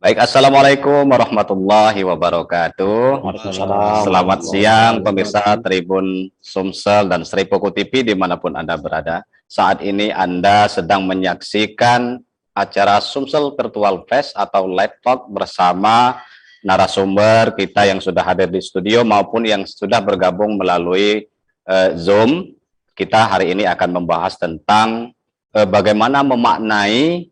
Baik, Assalamualaikum warahmatullahi wabarakatuh. Selamat siang pemirsa Tribun Sumsel dan Sri Poko TV dimanapun Anda berada. Saat ini Anda sedang menyaksikan acara Sumsel Virtual Fest atau Live Talk bersama narasumber kita yang sudah hadir di studio maupun yang sudah bergabung melalui Zoom. Kita hari ini akan membahas tentang bagaimana memaknai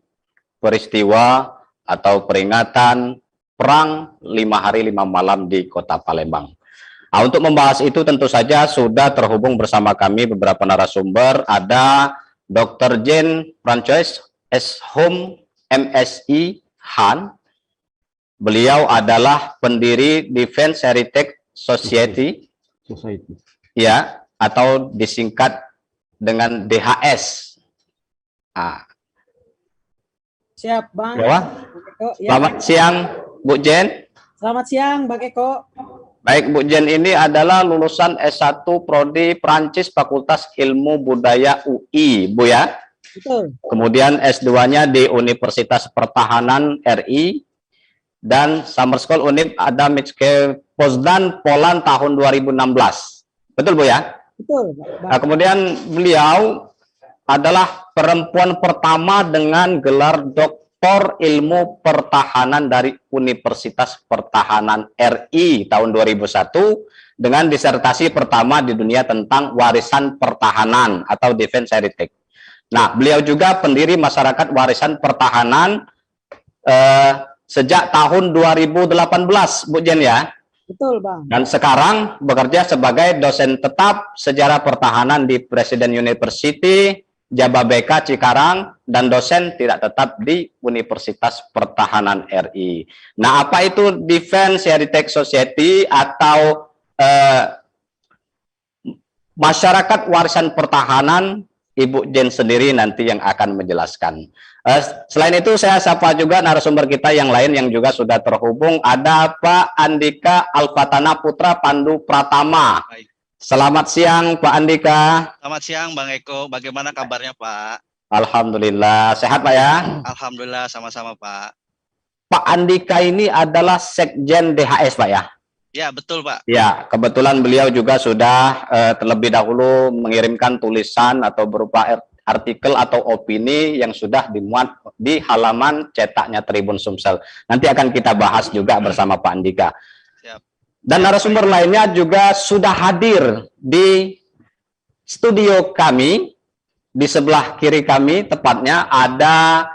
peristiwa atau peringatan Perang 5 Hari 5 Malam di Kota Palembang. Nah, untuk membahas itu tentu saja sudah terhubung bersama kami beberapa narasumber. Ada Dr. Jane Francois S.Hum MSI Han. Beliau adalah pendiri Defense Heritage Society. Ya, atau disingkat dengan DHS. Nah, siap, Bang. Ya. Selamat siang, Bu Jen. Selamat siang, Bang Eko. Baik, Bu Jen ini adalah lulusan S1 Prodi Prancis Fakultas Ilmu Budaya UI, Bu ya? Betul. Kemudian S2-nya di Universitas Pertahanan RI dan Summer School Unip Adam Mickiewicz Poznan, Poland tahun 2016. Betul, Bu ya? Betul, Nah, kemudian beliau adalah perempuan pertama dengan gelar Doktor Ilmu Pertahanan dari Universitas Pertahanan RI tahun 2001 dengan disertasi pertama di dunia tentang warisan pertahanan atau Defense Heritage. Nah, beliau juga pendiri masyarakat warisan pertahanan sejak tahun 2018, Bu Jen ya? Betul, Bang. Dan sekarang bekerja sebagai dosen tetap sejarah pertahanan di Presiden University Jababeka Cikarang dan dosen tidak tetap di Universitas Pertahanan RI. Nah, apa itu Defense Heritage Society atau masyarakat warisan pertahanan? Ibu Jen sendiri nanti yang akan menjelaskan. Selain itu saya sapa juga narasumber kita yang lain yang juga sudah terhubung. Ada Pak Andika Alfatana Putra Pandu Pratama. Baik. Selamat siang Pak Andika. Selamat siang Bang Eko, bagaimana kabarnya Pak? Alhamdulillah, sehat Pak ya? Alhamdulillah, sama-sama Pak. Pak Andika ini adalah Sekjen DHS Pak ya? Ya, betul Pak. Ya, kebetulan beliau juga sudah terlebih dahulu mengirimkan tulisan atau berupa artikel atau opini yang sudah dimuat di halaman cetaknya Tribun Sumsel. Nanti akan kita bahas juga bersama Pak Andika. Siap. Dan narasumber lainnya juga sudah hadir di studio kami. Di sebelah kiri kami tepatnya ada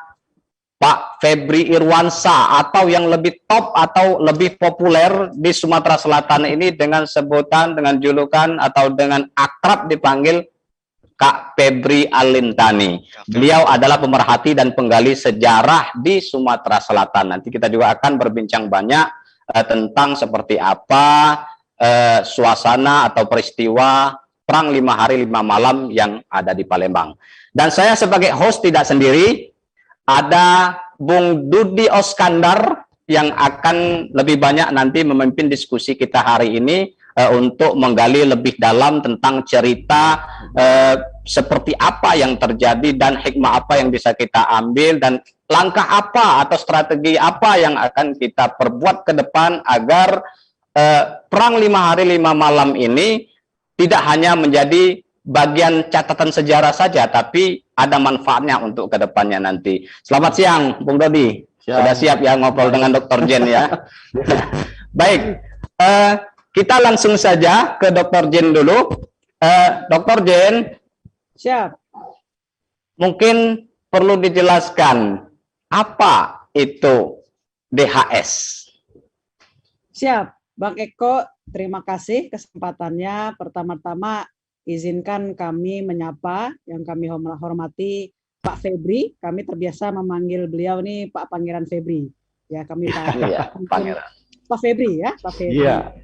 Pak Febri Irwansa atau yang lebih top atau lebih populer di Sumatera Selatan ini dengan sebutan, dengan julukan atau dengan akrab dipanggil Kak Febri Alintani. Beliau adalah pemerhati dan penggali sejarah di Sumatera Selatan. Nanti kita juga akan berbincang banyak tentang seperti apa suasana atau peristiwa Perang 5 Hari 5 Malam yang ada di Palembang. Dan saya sebagai host tidak sendiri, ada Bung Dudi Oskandar yang akan lebih banyak nanti memimpin diskusi kita hari ini untuk menggali lebih dalam tentang cerita seperti apa yang terjadi dan hikmah apa yang bisa kita ambil dan langkah apa atau strategi apa yang akan kita perbuat ke depan agar Perang 5 Hari 5 Malam ini tidak hanya menjadi bagian catatan sejarah saja, tapi ada manfaatnya untuk kedepannya nanti. Selamat siang, Bung Dodi. Sudah siap ya ngobrol dengan Dr. Jen ya? Baik, kita langsung saja ke Dr. Jen dulu. Dr. Jen, siap. Mungkin perlu dijelaskan apa itu DHS? Siap, Bang Eko. Terima kasih kesempatannya. Pertama-tama izinkan kami menyapa yang kami hormati Pak Febri. Kami terbiasa memanggil beliau nih Pak Pangeran Febri. Ya, kami Pak Febri ya, Pak Febri. Iya.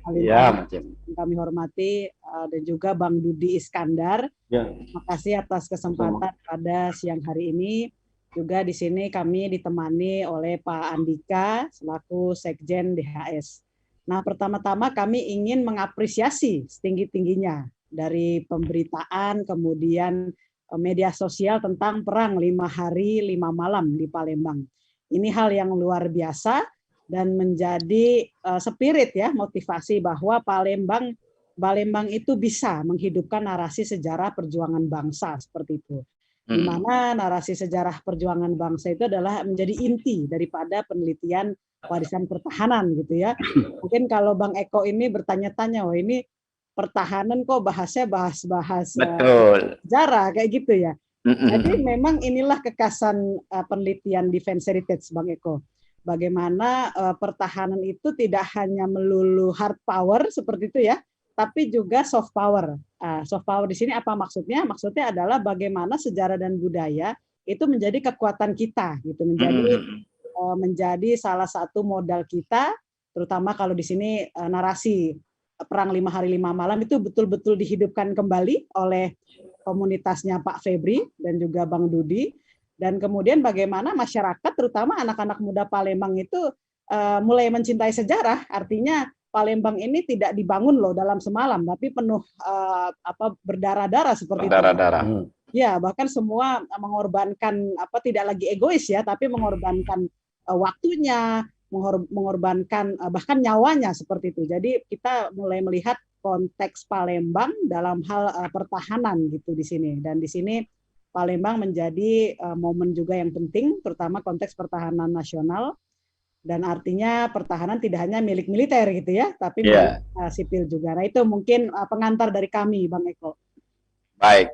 Kami hormati dan juga Bang Dudi Iskandar. Ya. Terima kasih atas kesempatan pada siang hari ini. Juga di sini kami ditemani oleh Pak Andika selaku Sekjen DHS. Nah, pertama-tama kami ingin mengapresiasi setinggi-tingginya dari pemberitaan, kemudian media sosial tentang Perang 5 Hari 5 Malam di Palembang. Ini hal yang luar biasa dan menjadi spirit ya, motivasi bahwa Palembang itu bisa menghidupkan narasi sejarah perjuangan bangsa seperti itu. Di mana narasi sejarah perjuangan bangsa itu adalah menjadi inti daripada penelitian warisan pertahanan gitu ya. Mungkin kalau Bang Eko ini bertanya-tanya, wah ini pertahanan kok bahasnya bahas-bahas sejarah kayak gitu ya. Jadi memang inilah kekasan penelitian defense heritage Bang Eko. Bagaimana pertahanan itu tidak hanya melulu hard power seperti itu ya, tapi juga soft power. Soft power di sini apa maksudnya? Maksudnya adalah bagaimana sejarah dan budaya itu menjadi kekuatan kita, gitu, menjadi salah satu modal kita, terutama kalau di sini narasi Perang 5 Hari 5 Malam itu betul-betul dihidupkan kembali oleh komunitasnya Pak Febri dan juga Bang Dudi. Dan kemudian bagaimana masyarakat, terutama anak-anak muda Palembang itu mulai mencintai sejarah. Artinya Palembang ini tidak dibangun loh dalam semalam, tapi penuh berdarah-darah seperti berdarah-darah. itu. Ya, bahkan semua mengorbankan tidak lagi egois ya, tapi mengorbankan waktunya, mengorbankan bahkan nyawanya seperti itu. Jadi kita mulai melihat konteks Palembang dalam hal pertahanan gitu di sini. Dan di sini Palembang menjadi momen juga yang penting, terutama konteks pertahanan nasional. Dan artinya pertahanan tidak hanya milik militer gitu ya, tapi milik sipil juga. Nah itu mungkin pengantar dari kami, Bang Eko. Baik.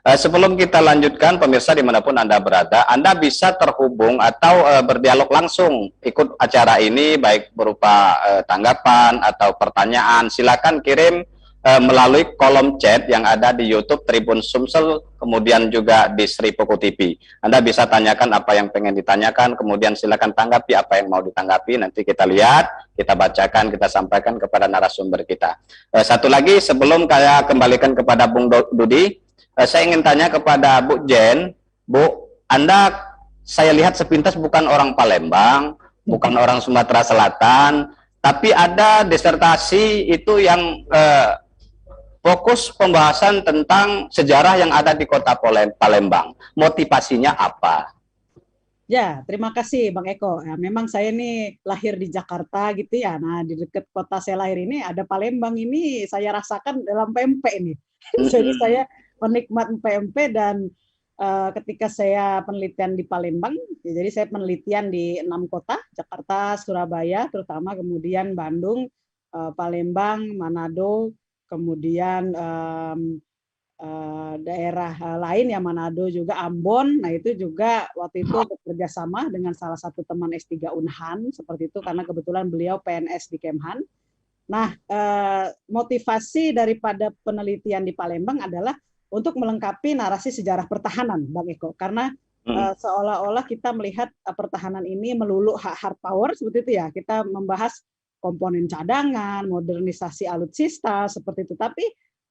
Sebelum kita lanjutkan, pemirsa dimanapun Anda berada, Anda bisa terhubung atau berdialog langsung ikut acara ini, baik berupa tanggapan atau pertanyaan. Silakan kirim melalui kolom chat yang ada di YouTube Tribun Sumsel, kemudian juga di Sri Poko TV. Anda bisa tanyakan apa yang pengen ditanyakan, kemudian silakan tanggapi apa yang mau ditanggapi. Nanti kita lihat, kita bacakan, kita sampaikan kepada narasumber kita. Satu lagi sebelum saya kembalikan kepada Bung Dudi, saya ingin tanya kepada Bu Jen. Bu, Anda saya lihat sepintas bukan orang Palembang, bukan orang Sumatera Selatan, tapi ada disertasi itu yang fokus pembahasan tentang sejarah yang ada di kota Palembang. Motivasinya apa? Ya, terima kasih Bang Eko. Ya, memang saya ini lahir di Jakarta gitu ya. Nah, di dekat kota saya lahir ini ada Palembang ini saya rasakan dalam PMP ini. Jadi saya penikmat PMP dan ketika saya penelitian di Palembang, ya, jadi saya penelitian di 6 kota, Jakarta, Surabaya, terutama kemudian Bandung, Palembang, Manado, kemudian daerah lain yang Manado juga Ambon. Nah itu juga waktu itu bekerja sama dengan salah satu teman S3 Unhan seperti itu karena kebetulan beliau PNS di Kemhan. Nah motivasi daripada penelitian di Palembang adalah untuk melengkapi narasi sejarah pertahanan, Bang Eko, karena seolah-olah kita melihat pertahanan ini melulu hard power seperti itu ya. Kita membahas komponen cadangan, modernisasi alutsista seperti itu. Tapi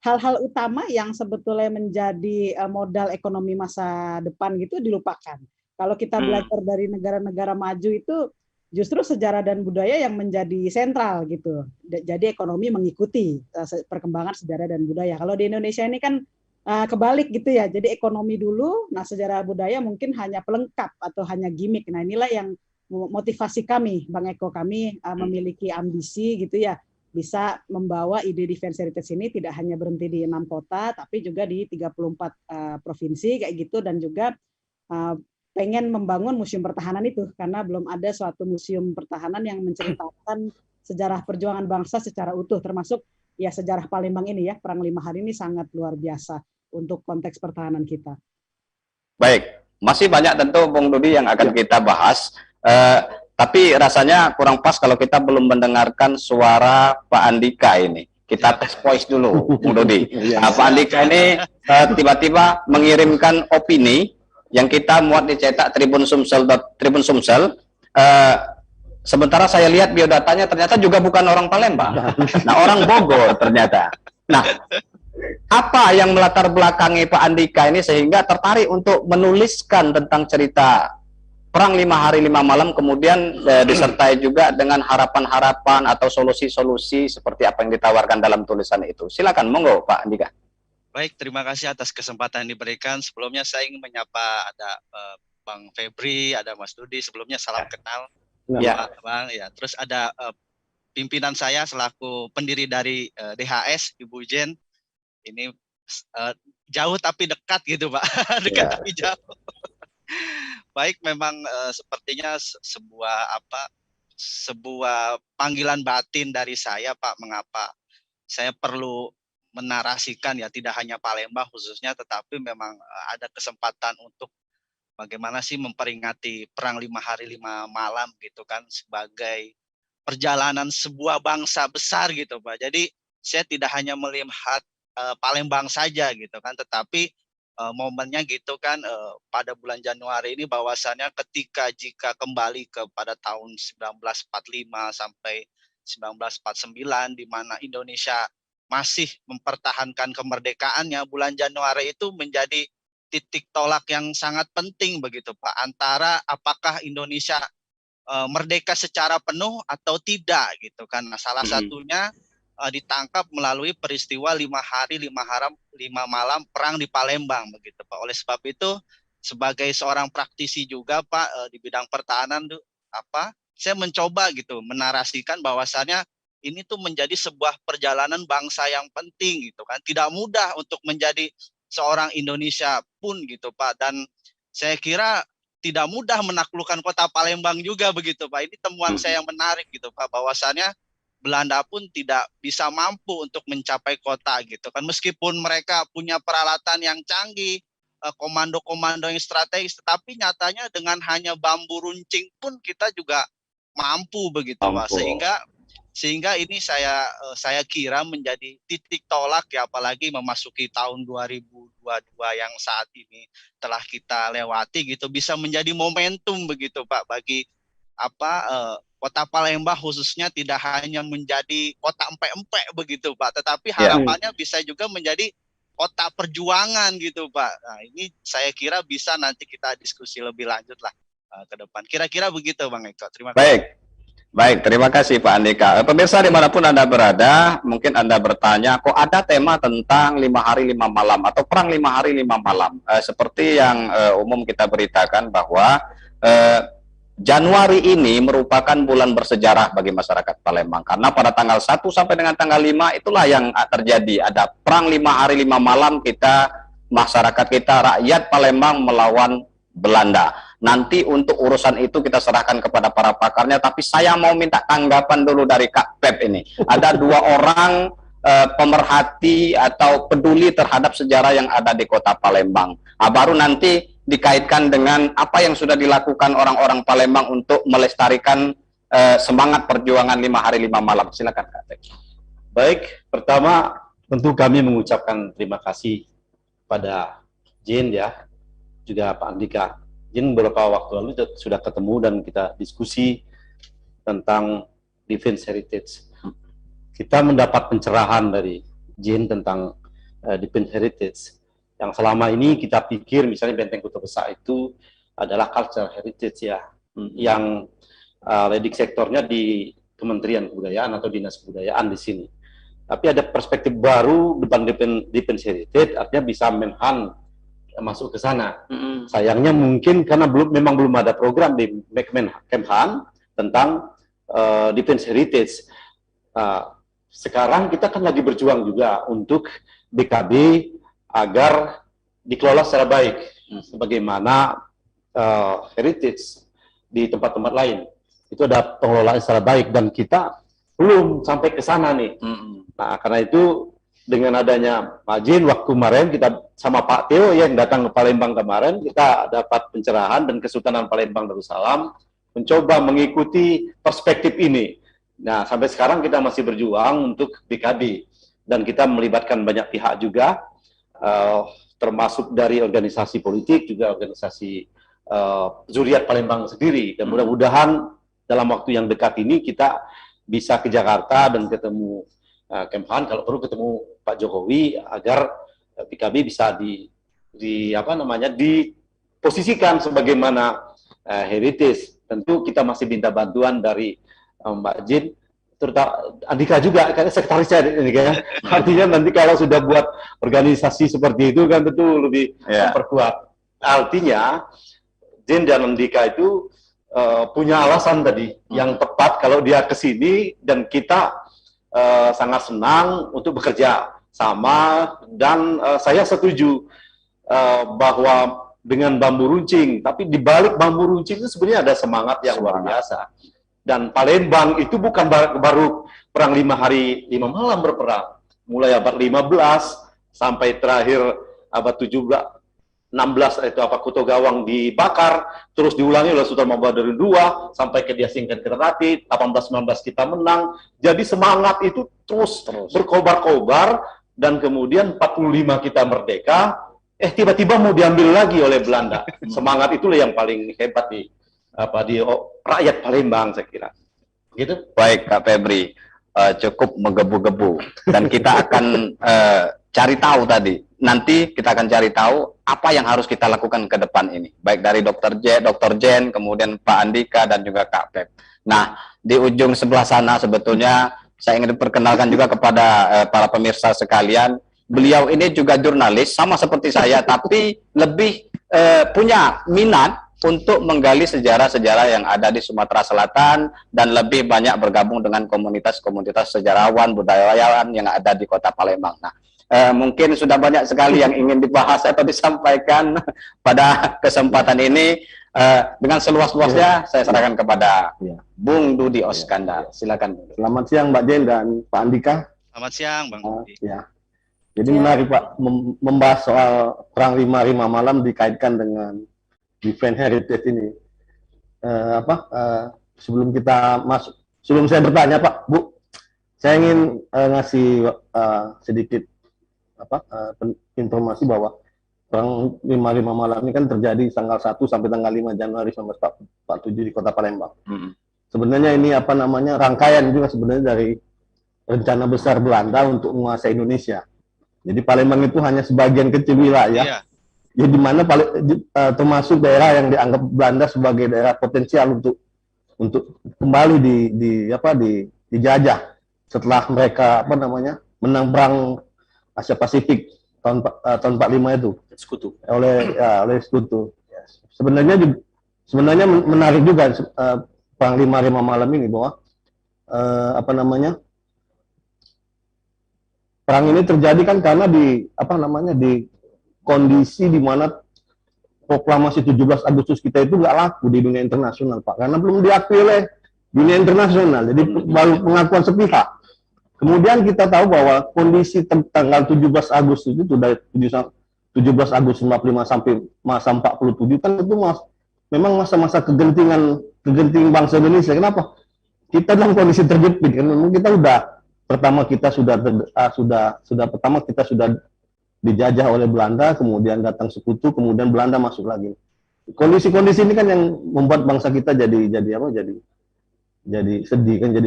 hal-hal utama yang sebetulnya menjadi modal ekonomi masa depan gitu dilupakan. Kalau kita belajar dari negara-negara maju itu justru sejarah dan budaya yang menjadi sentral gitu. Jadi ekonomi mengikuti perkembangan sejarah dan budaya. Kalau di Indonesia ini kan kebalik gitu ya. Jadi ekonomi dulu, nah sejarah budaya mungkin hanya pelengkap atau hanya gimmick. Nah inilah yang motivasi kami, Bang Eko, kami memiliki ambisi gitu ya, bisa membawa ide defense heritage ini tidak hanya berhenti di 6 kota, tapi juga di 34 provinsi kayak gitu, dan juga pengen membangun museum pertahanan itu, karena belum ada suatu museum pertahanan yang menceritakan sejarah perjuangan bangsa secara utuh, termasuk ya sejarah Palembang ini ya, Perang 5 Hari ini sangat luar biasa untuk konteks pertahanan kita. Baik, masih banyak tentu Bung Dudi yang akan kita bahas. Tapi rasanya kurang pas kalau kita belum mendengarkan suara Pak Andika ini. Kita tes voice dulu, Bung Dodi. Nah, Pak Andika ini tiba-tiba mengirimkan opini yang kita muat dicetak Tribun Sumsel. Sementara saya lihat biodatanya ternyata juga bukan orang Palembang. Nah, orang Bogor ternyata. Nah, apa yang melatar belakangi Pak Andika ini sehingga tertarik untuk menuliskan tentang cerita Perang 5 Hari 5 Malam, kemudian disertai juga dengan harapan-harapan atau solusi-solusi seperti apa yang ditawarkan dalam tulisan itu. Silakan, monggo Pak Andika. Baik, terima kasih atas kesempatan yang diberikan. Sebelumnya saya ingin menyapa ada Bang Febri, ada Mas Dudi. Sebelumnya salam kenal. Ya. Bang, ya. Terus ada pimpinan saya selaku pendiri dari DHS, Ibu Jen. Ini jauh tapi dekat gitu, Pak. Dekat tapi jauh. Baik, memang sepertinya sebuah panggilan batin dari saya, Pak, mengapa saya perlu menarasikan ya tidak hanya Palembang khususnya, tetapi memang ada kesempatan untuk bagaimana sih memperingati Perang 5 Hari 5 Malam gitu kan, sebagai perjalanan sebuah bangsa besar gitu, Pak. Jadi saya tidak hanya melihat Palembang saja gitu kan, tetapi momennya gitu kan pada bulan Januari ini bahwasannya jika kembali kepada tahun 1945 sampai 1949 di mana Indonesia masih mempertahankan kemerdekaannya, bulan Januari itu menjadi titik tolak yang sangat penting begitu Pak, antara apakah Indonesia merdeka secara penuh atau tidak gitu kan. Nah, salah satunya ditangkap melalui peristiwa 5 hari 5 malam perang di Palembang begitu Pak. Oleh sebab itu sebagai seorang praktisi juga Pak di bidang pertahanan saya mencoba gitu menarasikan bahwasannya ini tuh menjadi sebuah perjalanan bangsa yang penting gitu kan. Tidak mudah untuk menjadi seorang Indonesia pun gitu Pak, dan saya kira tidak mudah menaklukkan kota Palembang juga begitu Pak. Ini temuan saya yang menarik gitu Pak, bahwasannya Belanda pun tidak bisa mampu untuk mencapai kota gitu kan, meskipun mereka punya peralatan yang canggih, komando-komando yang strategis, tetapi nyatanya dengan hanya bambu runcing pun kita juga mampu begitu Pak. Sehingga ini saya kira menjadi titik tolak ya, apalagi memasuki tahun 2022 yang saat ini telah kita lewati gitu, bisa menjadi momentum begitu Pak bagi kota Palembang khususnya tidak hanya menjadi kota empek-empek begitu Pak, tetapi harapannya bisa juga menjadi kota perjuangan gitu Pak. Nah, ini saya kira bisa nanti kita diskusi lebih lanjut lah ke depan. Kira-kira begitu Bang Eko. Terima kasih. Baik, terima kasih Pak Andika. Pemirsa dimanapun Anda berada, mungkin Anda bertanya, kok ada tema tentang 5 hari 5 malam atau perang 5 hari 5 malam? Seperti yang umum kita beritakan bahwa Januari ini merupakan bulan bersejarah bagi masyarakat Palembang, karena pada tanggal 1 sampai dengan tanggal 5 itulah yang terjadi, ada perang 5 hari 5 malam masyarakat kita, rakyat Palembang melawan Belanda. Nanti untuk urusan itu kita serahkan kepada para pakarnya, tapi saya mau minta tanggapan dulu dari Kak Pep ini. Ada 2 orang pemerhati atau peduli terhadap sejarah yang ada di kota Palembang. Baru nanti dikaitkan dengan apa yang sudah dilakukan orang-orang Palembang untuk melestarikan semangat perjuangan 5 hari 5 malam. Silakan Kak Pep. Baik, pertama tentu kami mengucapkan terima kasih pada Jin ya, juga Pak Andika. Jin beberapa waktu lalu sudah ketemu dan kita diskusi tentang Defense Heritage. Kita mendapat pencerahan dari Jin tentang Defense Heritage. Yang selama ini kita pikir misalnya Benteng Kota Besar itu adalah cultural heritage ya, yang leading sektornya di Kementerian Kebudayaan atau Dinas Kebudayaan di sini. Tapi ada perspektif baru depan Defense Heritage, artinya bisa Menhan masuk ke sana. Sayangnya mungkin karena memang belum ada program di Kemhan tentang Defense Heritage. Sekarang kita kan lagi berjuang juga untuk BKB agar dikelola secara baik, sebagaimana heritage di tempat-tempat lain. Itu ada pengelolaan secara baik dan kita belum sampai ke sana nih. Nah, karena itu dengan adanya Pak Jin waktu kemarin kita sama Pak Teo yang datang ke Palembang kemarin, kita dapat pencerahan dan Kesultanan Palembang Darussalam mencoba mengikuti perspektif ini. Nah, sampai sekarang kita masih berjuang untuk BKB dan kita melibatkan banyak pihak juga, termasuk dari organisasi politik, juga organisasi Zuriat Palembang sendiri. Dan mudah-mudahan dalam waktu yang dekat ini kita bisa ke Jakarta dan ketemu Kemhan, kalau perlu ketemu Pak Jokowi agar PKB bisa diposisikan sebagaimana heritage. Tentu kita masih minta bantuan dari Mbak Jin, terutama Andika juga, karena sekretaris saya ini kan. Artinya nanti kalau sudah buat organisasi seperti itu kan tentu lebih memperkuat. Artinya Jin dan Andika itu punya alasan tadi yang tepat kalau dia ke sini, dan kita sangat senang untuk bekerja sama, dan saya setuju bahwa dengan bambu runcing, tapi di balik bambu runcing itu sebenarnya ada semangat yang luar biasa. Dan Palembang itu bukan baru perang 5 hari 5 malam berperang, mulai abad 15 sampai terakhir abad 17 16 itu Kuto Gawang dibakar, terus diulangi oleh Sultan Mahmud II sampai ke dia singkat Ternate, 18-19 kita menang. Jadi semangat itu terus berkobar-kobar, dan kemudian 45 kita merdeka, tiba-tiba mau diambil lagi oleh Belanda. Semangat itulah yang paling hebat di rakyat Palembang, saya kira. Gitu. Baik, Kak Febri, cukup menggebu-gebu, dan kita akan cari tahu tadi. Nanti kita akan cari tahu apa yang harus kita lakukan ke depan ini, baik dari Dr. Jen, kemudian Pak Andika, dan juga Kak Pep. Nah, di ujung sebelah sana sebetulnya saya ingin perkenalkan juga kepada para pemirsa sekalian. Beliau ini juga jurnalis, sama seperti saya, tapi lebih punya minat untuk menggali sejarah-sejarah yang ada di Sumatera Selatan, dan lebih banyak bergabung dengan komunitas-komunitas sejarawan, budayawan yang ada di Kota Palembang. Nah, mungkin sudah banyak sekali yang ingin dibahas atau disampaikan pada kesempatan ini. Dengan seluas-luasnya saya serahkan kepada Bung Dudi Oskandar. Silakan. Selamat siang Mbak Jen dan Pak Andika. Selamat siang Bang Dudi. Jadi menarik Pak membahas soal perang 5 malam dikaitkan dengan Event Heritage ini. Sebelum kita masuk, sebelum saya bertanya Pak, Bu, saya ingin ngasih sedikit informasi bahwa perang 5 malam ini kan terjadi tanggal 1 sampai tanggal 5 Januari 1947 di Kota Palembang. Sebenarnya ini rangkaian juga sebenarnya dari rencana besar Belanda untuk menguasai Indonesia. Jadi Palembang itu hanya sebagian kecil wilayah, ya, di mana termasuk daerah yang dianggap Belanda sebagai daerah potensial untuk kembali dijajah setelah mereka menang perang Asia Pasifik tahun 45 itu oleh Sekutu. Sebenarnya menarik juga perang 5 malam ini, bahwa perang ini terjadi kan karena di kondisi di mana proklamasi 17 Agustus kita itu nggak laku di dunia internasional, Pak, karena belum diakui oleh dunia internasional. Jadi baru pengakuan sepihak. Kemudian kita tahu bahwa kondisi tanggal 17 Agustus itu dari 17 Agustus 45 sampai masa 47 kan itu memang masa-masa kegentingan bangsa Indonesia. Kenapa? Kita dalam kondisi terjepit kan. Kita sudah dijajah oleh Belanda, kemudian datang Sekutu, kemudian Belanda masuk lagi. Kondisi-kondisi ini kan yang membuat bangsa kita jadi sedih kan, jadi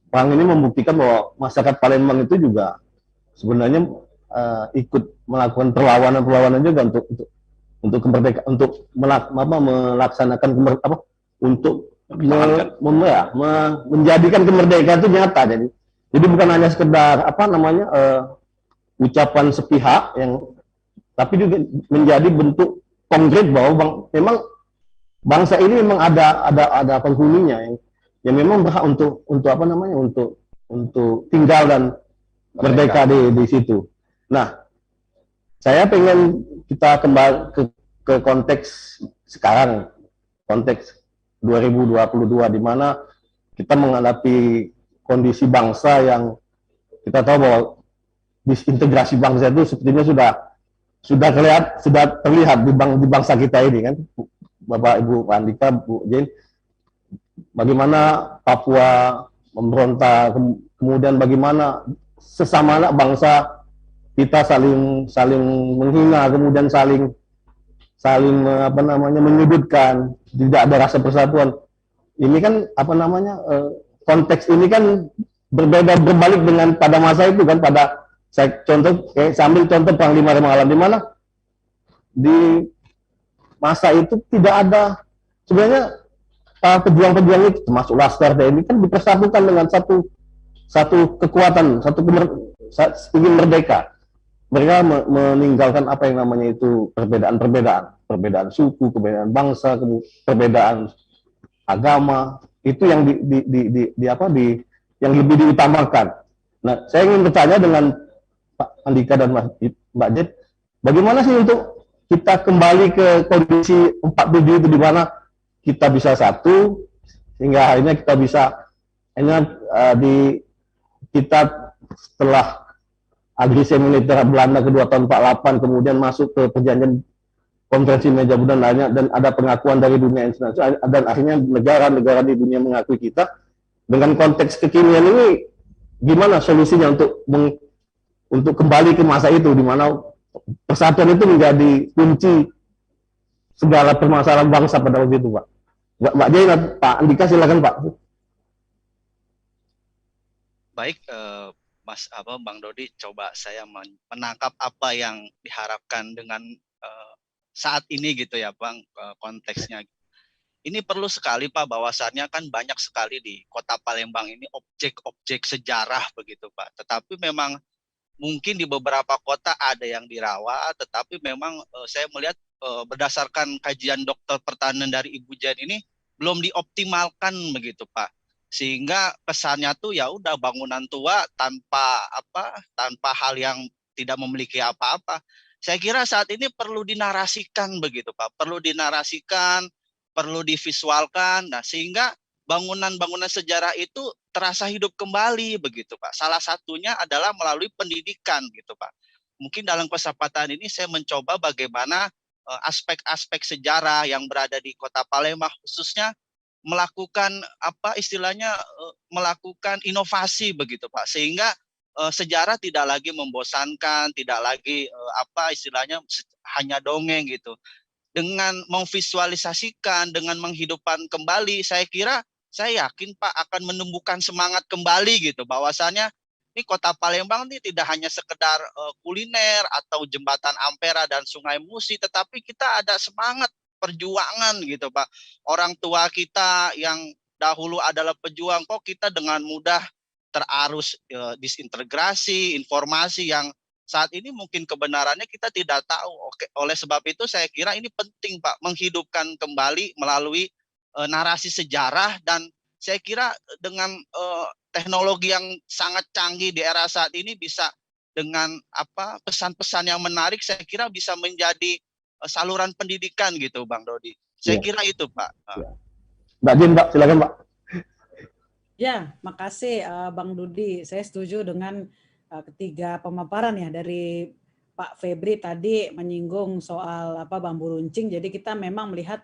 perang ini membuktikan bahwa masyarakat Palembang itu juga sebenarnya ikut melakukan perlawanan juga untuk kemerdekaan, untuk melaksanakan menjadikan kemerdekaan itu nyata. Jadi bukan hanya sekedar ucapan sepihak tapi juga menjadi bentuk konkret bahwa memang bangsa ini memang ada penghuninya yang memang berhak untuk tinggal dan merdeka di situ. Nah, saya pengen kita kembali ke konteks sekarang, konteks 2022, di mana kita menghadapi kondisi bangsa yang kita tahu bahwa disintegrasi bangsa itu sepertinya sudah terlihat di bangsa kita ini kan, Bapak Ibu Pak Andika, Bu Jen. Bagaimana Papua memberontak, kemudian bagaimana sesama anak bangsa kita saling menghina, kemudian saling menyudutkan, tidak ada rasa persatuan. Ini kan konteks ini kan berbalik dengan pada masa itu kan, sambil contoh perang 5 malam, di mana di masa itu tidak ada sebenarnya pejuang-pejuang itu, termasuk Laskar TNI, kan dipersatukan dengan satu kekuatan, ingin merdeka. mereka meninggalkan apa yang namanya itu perbedaan suku, perbedaan bangsa, perbedaan agama, itu yang yang lebih diutamakan. Nah, saya ingin bertanya dengan Pak Andika dan Mbak Jet, bagaimana sih untuk kita kembali ke kondisi 47 itu, di mana kita bisa satu, sehingga akhirnya kita bisa kita setelah agresi militer Belanda kedua tahun 48, kemudian masuk ke perjanjian konferensi meja dan lainnya, dan ada pengakuan dari dunia internasional, dan akhirnya negara-negara di dunia mengakui kita. Dengan konteks kekinian ini, gimana solusinya untuk kembali ke masa itu, di mana persatuan itu menjadi kunci segala permasalahan bangsa pada waktu itu, Pak. Mbak Jaya, Pak Andika, silakan, Pak. Baik, Bang Dodi, coba saya menangkap apa yang diharapkan dengan saat ini gitu ya, Bang, konteksnya. Ini perlu sekali, Pak, bahwasannya kan banyak sekali di Kota Palembang ini objek-objek sejarah begitu, Pak. Tetapi memang mungkin di beberapa kota ada yang dirawat, tetapi memang saya melihat berdasarkan kajian dokter pertahanan dari Ibu Jen ini belum dioptimalkan begitu, Pak. Sehingga kesannya tuh ya udah bangunan tua tanpa hal yang tidak memiliki apa-apa. Saya kira saat ini perlu dinarasikan begitu, Pak. Perlu dinarasikan, perlu divisualkan. Nah, sehingga bangunan-bangunan sejarah itu terasa hidup kembali begitu, Pak. Salah satunya adalah melalui pendidikan gitu, Pak. Mungkin dalam kesempatan ini saya mencoba bagaimana aspek-aspek sejarah yang berada di Kota Palembang khususnya melakukan melakukan inovasi begitu, Pak, sehingga sejarah tidak lagi membosankan, tidak lagi hanya dongeng gitu. Dengan memvisualisasikan, dengan menghidupkan kembali, saya yakin, Pak, akan menumbuhkan semangat kembali gitu, bahwasannya ini Kota Palembang ini tidak hanya sekedar kuliner atau jembatan Ampera dan Sungai Musi, tetapi kita ada semangat perjuangan gitu, Pak. Orang tua kita yang dahulu adalah pejuang, kok kita dengan mudah terarus disintegrasi informasi yang saat ini mungkin kebenarannya kita tidak tahu. Oke, oleh sebab itu saya kira ini penting, Pak, menghidupkan kembali melalui narasi sejarah, dan saya kira dengan teknologi yang sangat canggih di era saat ini bisa dengan pesan-pesan yang menarik, saya kira bisa menjadi saluran pendidikan gitu, Bang Dodi. Saya kira itu, Pak. Mbak Jen, Pak, silakan, Pak. Ya, makasih Bang Dudi. Saya setuju dengan ketiga pemaparan ya dari Pak Febri tadi menyinggung soal bambu runcing. Jadi kita memang melihat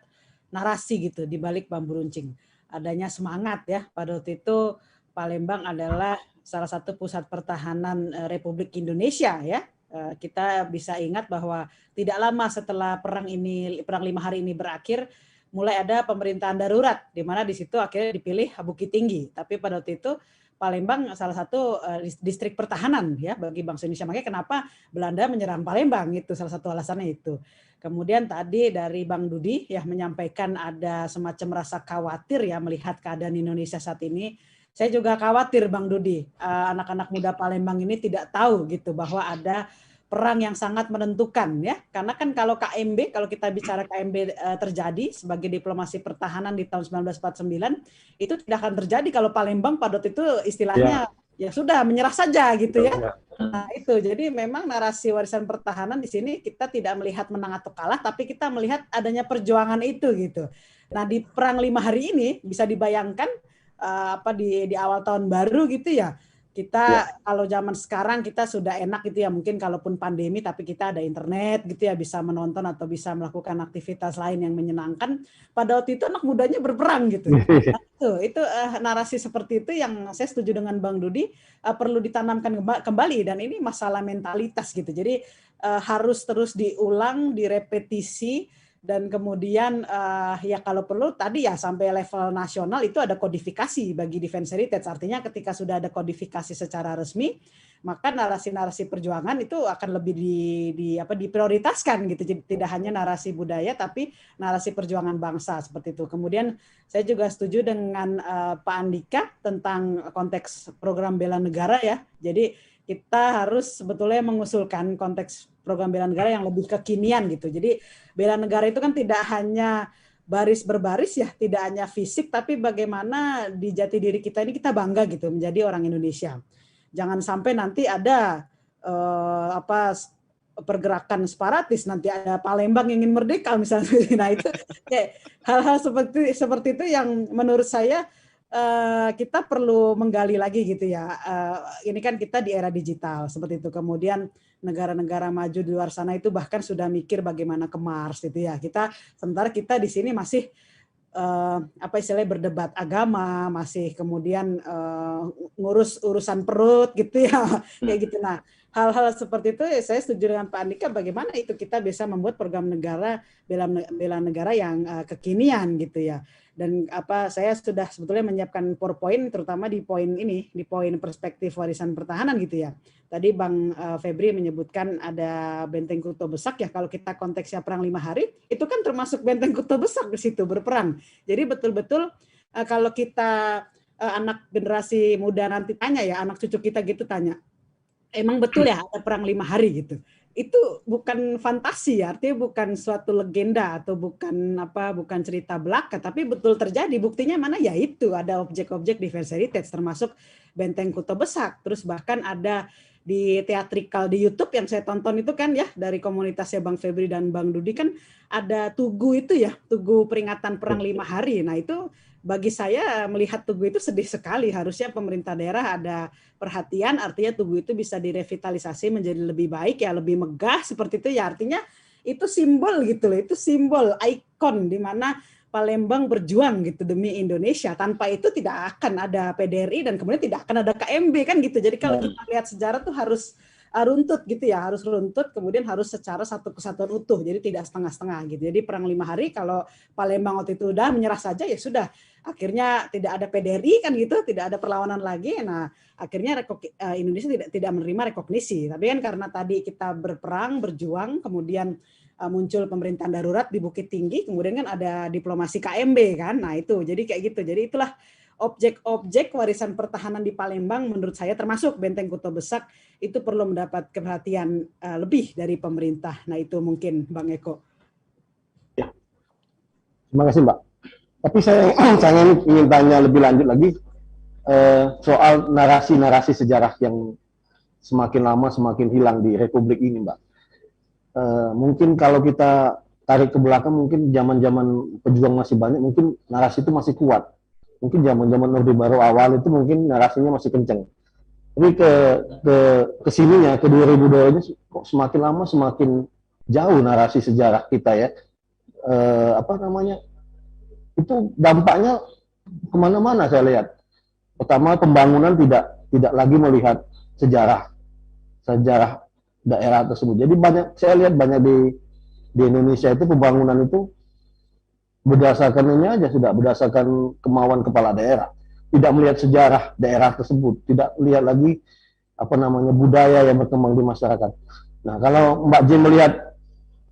narasi gitu di balik bambu runcing. Adanya semangat ya. Pada waktu itu Palembang adalah salah satu pusat pertahanan Republik Indonesia ya. Kita bisa ingat bahwa tidak lama setelah perang 5 hari ini berakhir, mulai ada pemerintahan darurat, di mana di situ akhirnya dipilih Bukit Tinggi. Tapi pada waktu itu Palembang salah satu distrik pertahanan ya bagi bangsa Indonesia. Makanya kenapa Belanda menyerang Palembang, itu salah satu alasannya itu. Kemudian tadi dari Bang Dudi ya menyampaikan ada semacam rasa khawatir ya melihat keadaan Indonesia saat ini. Saya juga khawatir, Bang Dudi, anak-anak muda Palembang ini tidak tahu gitu bahwa ada perang yang sangat menentukan ya, karena kan kalau kita bicara KMB terjadi sebagai diplomasi pertahanan di tahun 1949, itu tidak akan terjadi kalau Palembang pada waktu itu istilahnya ya sudah menyerah saja gitu ya. Nah, itu jadi memang narasi warisan pertahanan di sini kita tidak melihat menang atau kalah, tapi kita melihat adanya perjuangan itu gitu. Nah, di perang 5 hari ini bisa dibayangkan di awal tahun baru gitu ya. Kita kalau zaman sekarang kita sudah enak gitu ya, mungkin kalaupun pandemi tapi kita ada internet gitu ya, bisa menonton atau bisa melakukan aktivitas lain yang menyenangkan. Pada waktu itu anak mudanya berperang gitu. Nah, itu narasi seperti itu yang saya setuju dengan Bang Dudi, perlu ditanamkan kembali, dan ini masalah mentalitas gitu. Jadi harus terus diulang, direpetisi, dan kemudian ya kalau perlu tadi ya sampai level nasional itu ada kodifikasi bagi defense heritage. Artinya ketika sudah ada kodifikasi secara resmi, maka narasi-narasi perjuangan itu akan lebih diprioritaskan gitu. Jadi tidak hanya narasi budaya tapi narasi perjuangan bangsa seperti itu. Kemudian saya juga setuju dengan Pak Andika tentang konteks program bela negara ya. Jadi kita harus sebetulnya mengusulkan konteks program bela negara yang lebih kekinian gitu. Jadi bela negara itu kan tidak hanya baris berbaris ya, tidak hanya fisik, tapi bagaimana di jati diri kita ini kita bangga gitu menjadi orang Indonesia. Jangan sampai nanti ada pergerakan separatis, nanti ada Palembang ingin merdeka misalnya. Nah itu hal-hal seperti itu yang menurut saya kita perlu menggali lagi gitu ya. Ini kan kita di era digital seperti itu. Kemudian negara-negara maju di luar sana itu bahkan sudah mikir bagaimana ke Mars gitu ya. Sementara kita di sini masih istilahnya berdebat agama, masih kemudian ngurus urusan perut gitu ya, kayak gitu. Nah, hal-hal seperti itu saya setuju dengan Pak Andika, bagaimana itu kita bisa membuat program negara bela negara yang kekinian gitu ya. Dan saya sudah sebetulnya menyiapkan PowerPoint terutama di poin ini, di poin perspektif warisan pertahanan gitu ya. Tadi Bang Febri menyebutkan ada Benteng Kuto Besak ya, kalau kita konteksnya perang 5 hari, itu kan termasuk Benteng Kuto Besak di situ berperang. Jadi betul-betul kalau kita anak generasi muda nanti tanya ya, anak cucu kita gitu tanya, emang betul ya ada perang 5 hari gitu. Itu bukan fantasi ya, artinya bukan suatu legenda atau bukan cerita belaka, tapi betul terjadi. Buktinya mana? Ya itu ada objek-objek defense heritage termasuk Benteng Kuto Besak. Terus bahkan ada di teatrikal di YouTube yang saya tonton itu kan ya, dari komunitasnya Bang Febri dan Bang Dudi kan ada tugu itu ya, tugu peringatan perang 5 hari. Nah itu bagi saya melihat tugu itu sedih sekali. Harusnya pemerintah daerah ada perhatian, artinya tugu itu bisa direvitalisasi menjadi lebih baik ya, lebih megah seperti itu ya. Artinya itu simbol gitu loh, itu simbol ikon di mana Palembang berjuang gitu demi Indonesia. Tanpa itu tidak akan ada PDRI dan kemudian tidak akan ada KMB kan gitu. Jadi kalau kita lihat sejarah tuh harus runtut gitu ya, harus runtut, kemudian harus secara satu kesatuan utuh, jadi tidak setengah-setengah gitu. Jadi perang 5 hari kalau Palembang waktu itu udah menyerah saja ya sudah, akhirnya tidak ada PDRI kan gitu, tidak ada perlawanan lagi. Nah akhirnya Indonesia tidak menerima rekognisi. Tapi kan karena tadi kita berperang, berjuang, kemudian muncul pemerintahan darurat di Bukit Tinggi, kemudian kan ada diplomasi KMB kan. Nah itu jadi kayak gitu. Jadi itulah objek-objek warisan pertahanan di Palembang menurut saya termasuk Benteng Kuto Besak itu perlu mendapat perhatian lebih dari pemerintah. Nah itu mungkin Bang Eko. Ya. Terima kasih Mbak. Tapi saya ingin tanya lebih lanjut lagi soal narasi-narasi sejarah yang semakin lama semakin hilang di Republik ini Mbak. Mungkin kalau kita tarik ke belakang, mungkin zaman-zaman pejuang masih banyak, mungkin narasi itu masih kuat. Mungkin zaman-zaman Orde Baru awal itu mungkin narasinya masih kenceng. Tapi ke sininya ke 2002 ini kok semakin lama semakin jauh narasi sejarah kita ya. Itu dampaknya kemana-mana saya lihat. Pertama pembangunan tidak lagi melihat sejarah daerah tersebut. Jadi saya lihat banyak di Indonesia itu pembangunan itu berdasarkan ini aja, sudah berdasarkan kemauan kepala daerah, tidak melihat sejarah daerah tersebut, tidak lihat lagi budaya yang berkembang di masyarakat. Nah kalau Mbak Jen melihat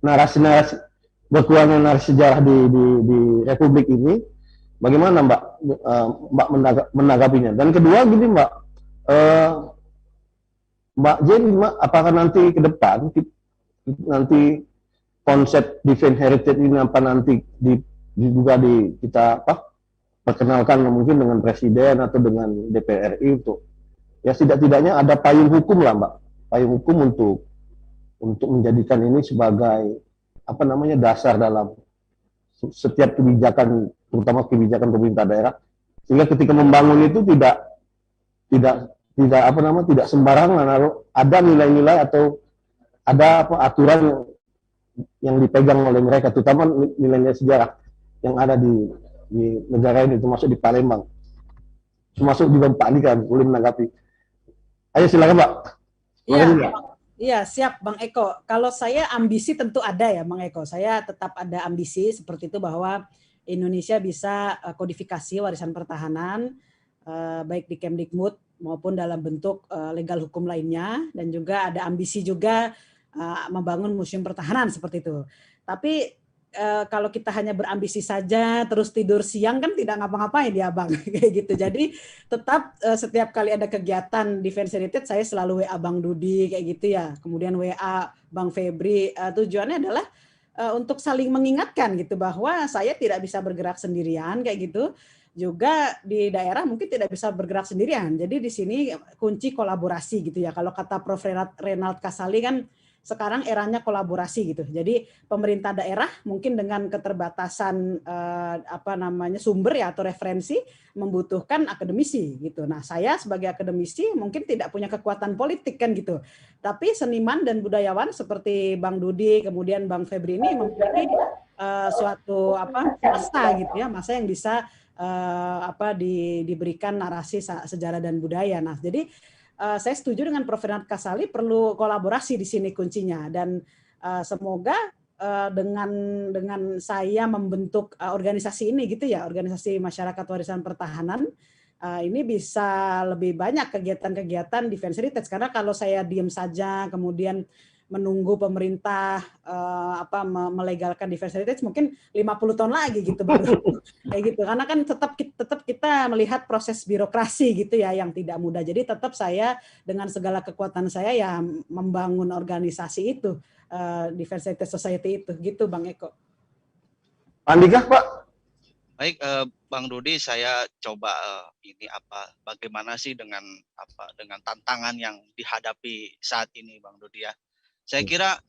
narasi-narasi berkurangnya narasi sejarah di Republik ini, bagaimana Mbak menanggapinya? Dan kedua gini Mbak Jen, apakah nanti ke depan nanti konsep defense heritage ini nanti juga kita perkenalkan mungkin dengan presiden atau dengan DPR RI untuk ya tidak-tidaknya ada payung hukum lah Mbak, payung hukum untuk menjadikan ini sebagai dasar dalam setiap kebijakan, terutama kebijakan pemerintah daerah, sehingga ketika membangun itu tidak sembarangan, ada nilai-nilai atau ada aturan yang dipegang oleh mereka, terutama nilai-nilai sejarah yang ada di negara ini, termasuk di Palembang, termasuk juga Pak Andika boleh menanggapi. Ayo silakan Pak. Iya siap Bang Eko. Kalau saya ambisi tentu ada ya Bang Eko. Saya tetap ada ambisi seperti itu bahwa Indonesia bisa kodifikasi warisan pertahanan baik di Kemdikbud maupun dalam bentuk legal hukum lainnya, dan juga ada ambisi juga membangun museum pertahanan seperti itu. Tapi kalau kita hanya berambisi saja terus tidur siang kan tidak ngapa-ngapain ya Bang kayak gitu. Jadi tetap setiap kali ada kegiatan Defense Heritage saya selalu WA Bang Dudi kayak gitu ya. Kemudian WA Bang Febri, tujuannya adalah untuk saling mengingatkan gitu bahwa saya tidak bisa bergerak sendirian kayak gitu. Juga di daerah mungkin tidak bisa bergerak sendirian. Jadi di sini kunci kolaborasi gitu ya. Kalau kata Prof. Renald Kasali kan sekarang eranya kolaborasi gitu. Jadi pemerintah daerah mungkin dengan keterbatasan sumber ya atau referensi membutuhkan akademisi gitu. Nah, saya sebagai akademisi mungkin tidak punya kekuatan politik kan gitu. Tapi seniman dan budayawan seperti Bang Dudi kemudian Bang Febri ini memiliki suatu masa gitu ya, masa yang bisa diberikan narasi sejarah dan budaya. Nah, jadi saya setuju dengan Prof. Renald Kasali, perlu kolaborasi di sini kuncinya, dan semoga dengan saya membentuk organisasi ini gitu ya, organisasi masyarakat warisan pertahanan, ini bisa lebih banyak kegiatan-kegiatan Defense Heritage. Karena kalau saya diam saja kemudian menunggu pemerintah melegalkan Defense Heritage mungkin 50 tahun lagi gitu baru kayak gitu, karena kan tetap kita melihat proses birokrasi gitu ya yang tidak mudah. Jadi tetap saya dengan segala kekuatan saya ya membangun organisasi itu, Defense Heritage Society itu gitu Bang Eko. Andika Pak. Baik, Bang Dudi, saya coba bagaimana sih dengan tantangan yang dihadapi saat ini Bang Dudi ya. Saya kira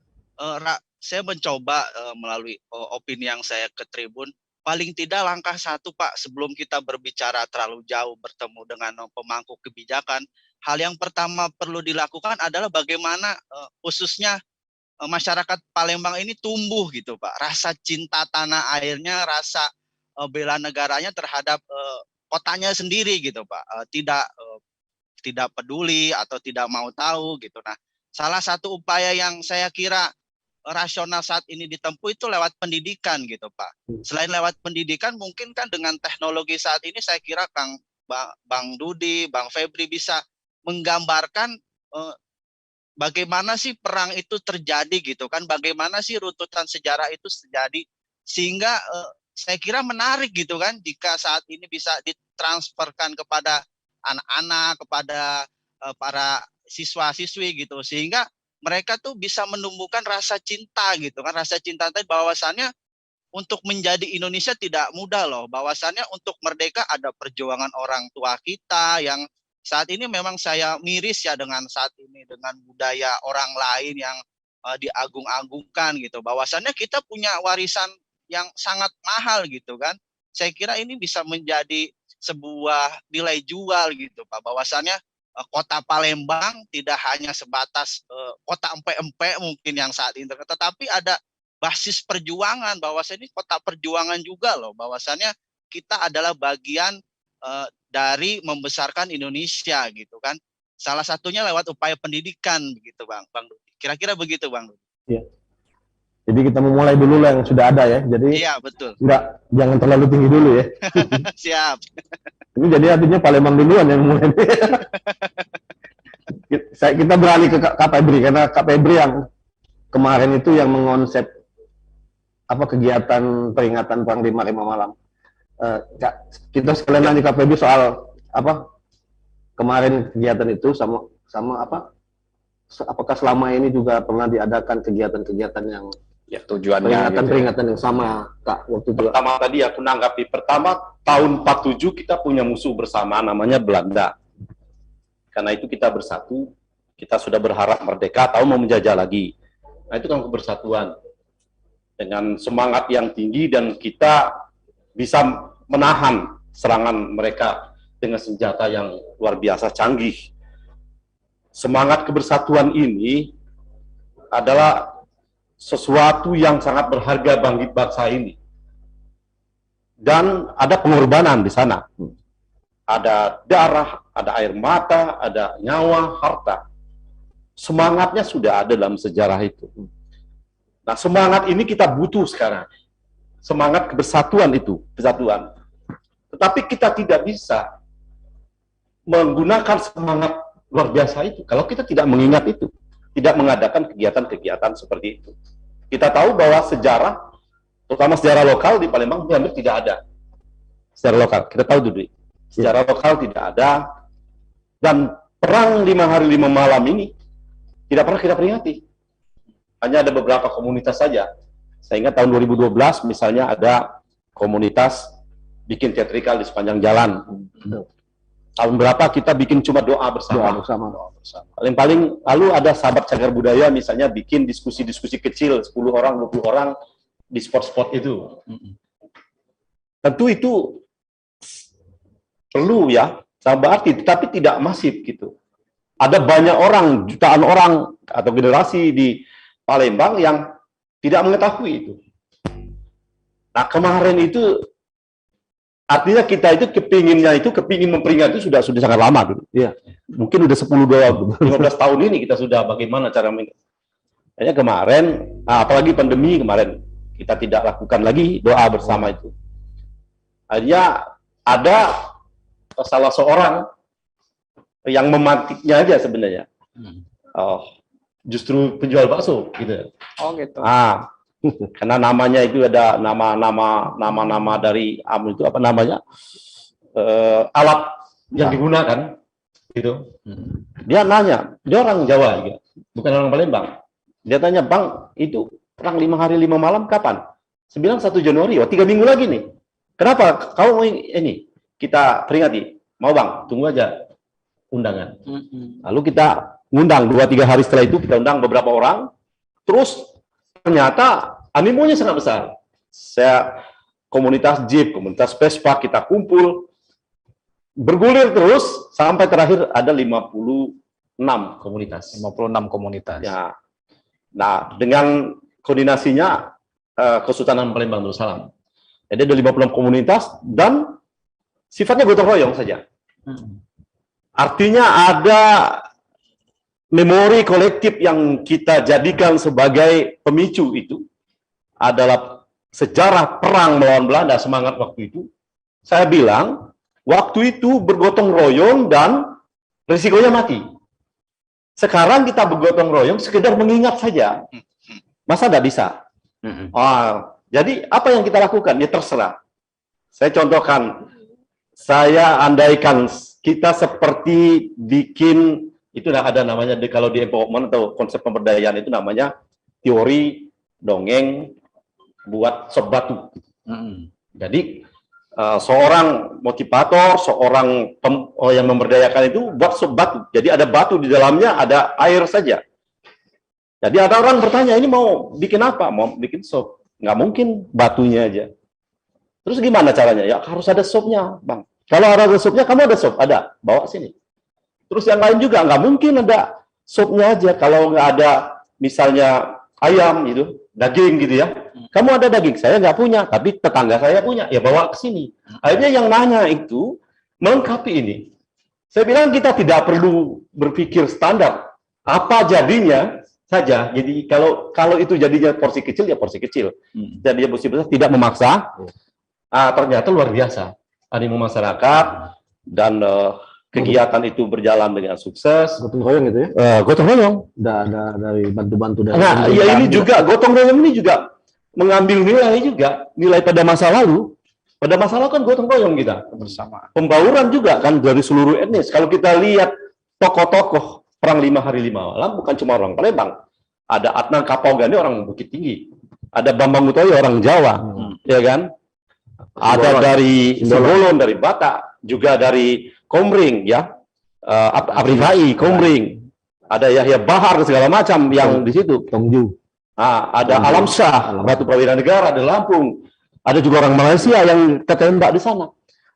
saya mencoba melalui opini yang saya ke Tribun, paling tidak langkah satu Pak, sebelum kita berbicara terlalu jauh bertemu dengan pemangku kebijakan, hal yang pertama perlu dilakukan adalah bagaimana khususnya masyarakat Palembang ini tumbuh gitu Pak, rasa cinta tanah airnya, rasa bela negaranya terhadap kotanya sendiri gitu Pak, tidak peduli atau tidak mau tahu gitu. Nah, salah satu upaya yang saya kira rasional saat ini ditempuh itu lewat pendidikan gitu Pak. Selain lewat pendidikan, mungkin kan dengan teknologi saat ini saya kira Bang Dudi, Bang Febri bisa menggambarkan bagaimana sih perang itu terjadi gitu kan, bagaimana sih runtutan sejarah itu terjadi, sehingga saya kira menarik gitu kan jika saat ini bisa ditransferkan kepada anak-anak, kepada para siswa-siswi gitu, sehingga mereka tuh bisa menumbuhkan rasa cinta gitu kan, rasa cinta tadi bahwasannya untuk menjadi Indonesia tidak mudah loh, bahwasannya untuk merdeka ada perjuangan orang tua kita yang saat ini memang saya miris ya dengan saat ini dengan budaya orang lain yang diagung-agungkan gitu, bahwasannya kita punya warisan yang sangat mahal gitu kan. Saya kira ini bisa menjadi sebuah nilai jual gitu Pak, bahwasannya kota Palembang tidak hanya sebatas kota empe-empe mungkin yang saat ini, tetapi ada basis perjuangan, bahwasannya ini kota perjuangan juga loh, bahwasannya kita adalah bagian dari membesarkan Indonesia gitu kan. Salah satunya lewat upaya pendidikan begitu Bang Dudi. Kira-kira begitu Bang Dudi. Iya. Jadi kita memulai dulu lah yang sudah ada ya. Jadi iya betul. Jangan terlalu tinggi dulu ya. Siap. Ini jadi artinya Palembang duluan yang mulai. Kita beralih ke Kak Febri, karena Kak Febri yang kemarin itu yang mengonsep kegiatan peringatan Perang 5 Malam. Kita sekalian nanti Kak Febri soal kemarin kegiatan itu sama apakah selama ini juga pernah diadakan kegiatan-kegiatan yang tujuannya peringatan yang sama Kak waktu itu? Pertama tadi aku nanggapi, pertama tahun 47 kita punya musuh bersama namanya Belanda. Karena itu kita bersatu, kita sudah berharap merdeka, tahu mau menjajah lagi. Nah itu kan kebersatuan dengan semangat yang tinggi, dan kita bisa menahan serangan mereka dengan senjata yang luar biasa canggih. Semangat kebersatuan ini adalah sesuatu yang sangat berharga bagi bangsa ini. Dan ada pengorbanan di sana. Ada darah, ada air mata, ada nyawa, harta. Semangatnya sudah ada dalam sejarah itu. Nah, semangat ini kita butuh sekarang. Semangat kebersatuan itu, kesatuan. Tetapi kita tidak bisa menggunakan semangat luar biasa itu kalau kita tidak mengingat itu, tidak mengadakan kegiatan-kegiatan seperti itu. Kita tahu bahwa sejarah terutama sejarah lokal di Palembang hampir tidak ada. Secara lokal, kita tahu dulu. Secara lokal tidak ada, dan perang 5 hari 5 malam ini tidak pernah kita peringati. Hanya ada beberapa komunitas saja. Saya ingat tahun 2012 misalnya ada komunitas bikin teatrikal di sepanjang jalan. Tahun berapa kita bikin cuma doa bersama. Paling-paling lalu ada sahabat cagar budaya misalnya bikin diskusi-diskusi kecil 10 orang, 20 orang di spot-spot itu. Tentu itu perlu ya, sama arti, tetapi tidak masif gitu. Ada banyak orang, jutaan orang atau generasi di Palembang yang tidak mengetahui itu. Nah kemarin itu artinya kita itu kepingin memperingati sudah sangat lama dulu. Ya, mungkin udah 15 tahun ini kita sudah bagaimana cara kayaknya kemarin, apalagi pandemi kemarin kita tidak lakukan lagi doa bersama itu. Akhirnya ada salah seorang yang memantiknya aja sebenarnya. Justru penjual bakso gitu. Oh gitu. Karena namanya itu ada nama dari itu apa namanya? Alat yang digunakan gitu. Dia nanya, dia orang Jawa juga, bukan orang Palembang. Dia tanya, "Bang, itu perang 5 hari 5 malam kapan?" Saya bilang 1 Januari, 3 minggu lagi nih. Kenapa? Kau mau ini? Kita peringati. Mau Bang, tunggu aja undangan. Lalu kita ngundang 2-3 hari setelah itu kita undang beberapa orang. Terus ternyata animonya sangat besar. Saya komunitas Jeep, komunitas Vespa kita kumpul bergulir terus sampai terakhir ada 56 komunitas. 56 komunitas. Ya. Nah, dengan koordinasinya Kesultanan Palembang Darussalam. Jadi ada 56 komunitas dan sifatnya gotong royong saja. Artinya ada memori kolektif yang kita jadikan sebagai pemicu itu adalah sejarah perang melawan Belanda, semangat waktu itu. Saya bilang, waktu itu bergotong royong dan risikonya mati. Sekarang kita bergotong royong sekedar mengingat saja. Masa tidak bisa? Jadi apa yang kita lakukan? Ya terserah. Saya contohkan, saya andaikan kita seperti bikin, itu ada namanya, kalau di empowerment atau konsep pemberdayaan itu namanya teori dongeng buat sob batu. Jadi seorang motivator, seorang yang memberdayakan itu buat sob batu. Jadi ada batu di dalamnya, ada air saja. Jadi ada orang bertanya, ini mau bikin apa? Mau bikin sob. Nggak mungkin batunya aja. Terus gimana caranya? Ya harus ada sopnya, Bang. Kalau ada sopnya, kamu ada sop? Ada, bawa sini. Terus yang lain juga, nggak mungkin ada sopnya aja. Kalau nggak ada, misalnya ayam gitu, daging gitu ya. Kamu ada daging, saya nggak punya, tapi tetangga saya punya, ya bawa ke sini. Akhirnya yang nanya itu melengkapi ini. Saya bilang kita tidak perlu berpikir standar. Apa jadinya saja. Jadi kalau itu jadinya porsi kecil, ya porsi kecil. Jadinya porsi besar, tidak memaksa. Ternyata luar biasa. Animo masyarakat dan kegiatan itu berjalan dengan sukses. Gotong royong itu ya? Gotong royong. Dari bantu-bantu dari. Nah, ya ini juga gotong royong ini juga mengambil nilai pada masa lalu. Pada masa lalu kan gotong royong kita Bersama. Pembauran juga kan dari seluruh etnis. Kalau kita lihat tokoh-tokoh perang 5 hari 5 malam bukan cuma orang Palembang. Ada Adnan Kapaugani orang Bukit Tinggi. Ada Bambang Utoyo orang Jawa, ya kan? Ada dari Simbolon, dari Batak, juga dari Komring, ya, Afrikai, Komring. Ada Yahya Bahar segala macam yang di situ. Tongju. Ada Alam Shah, Ratu Prawira Negara, ada Lampung. Ada juga orang Malaysia yang ketembak di sana.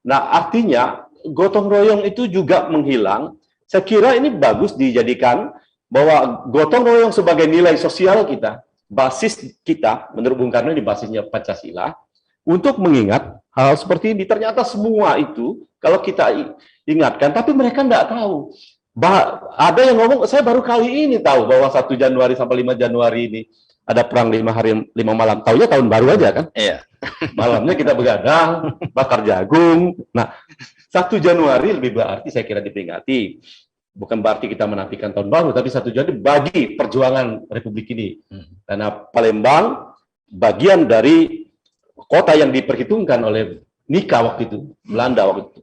Nah, artinya gotong royong itu juga menghilang. Saya kira ini bagus dijadikan bahwa gotong royong sebagai nilai sosial kita, basis kita, menurut Bung Karno di basisnya Pancasila, untuk mengingat hal seperti ini. Ternyata semua itu, kalau kita ingatkan, tapi mereka tidak tahu. Ada yang ngomong, saya baru kali ini tahu bahwa 1 Januari sampai 5 Januari ini ada perang 5 hari 5 malam. Taunya tahun baru aja kan? Iya. Malamnya kita begadang, bakar jagung. Nah, 1 Januari lebih berarti saya kira diperingati. Bukan berarti kita menafikan tahun baru, tapi 1 Januari bagi perjuangan Republik ini. Karena Palembang bagian dari kota yang diperhitungkan oleh Nika waktu itu, Belanda waktu itu,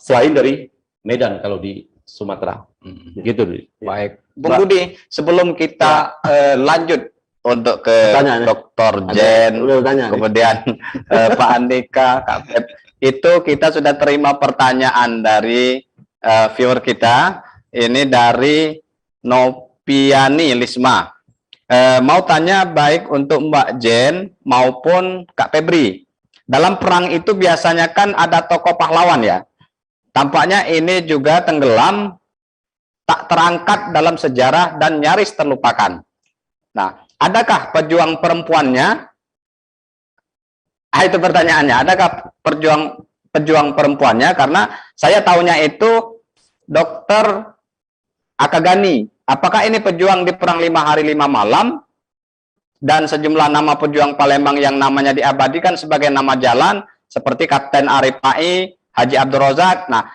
selain dari Medan kalau di Sumatera. Begitu. Baik. Bung Budi, sebelum kita lanjut untuk ke Dr. Jen, kemudian Pak Andika, Kak Pep, itu kita sudah terima pertanyaan dari viewer kita. Ini dari Nopiani Lisma. Mau tanya baik untuk Mbak Jen maupun Kak Febri. Dalam perang itu biasanya kan ada tokoh pahlawan ya. Tampaknya ini juga tenggelam, tak terangkat dalam sejarah dan nyaris terlupakan. Nah, adakah pejuang perempuannya? Itu pertanyaannya. Adakah pejuang perempuannya? Karena saya tahunya itu Dr. Akagani. Apakah ini pejuang di perang 5 hari 5 malam? Dan sejumlah nama pejuang Palembang yang namanya diabadikan sebagai nama jalan, seperti Kapten Arif Pai, Haji Abdul Rozak. Nah,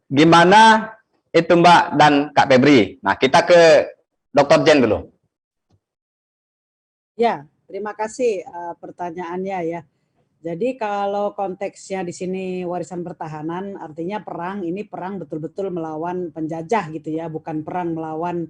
gimana itu Mbak dan Kak Febri? Nah, kita ke Dr. Jen dulu. Ya, terima kasih pertanyaannya ya. Jadi kalau konteksnya di sini warisan pertahanan, artinya perang ini perang betul-betul melawan penjajah gitu ya, bukan perang melawan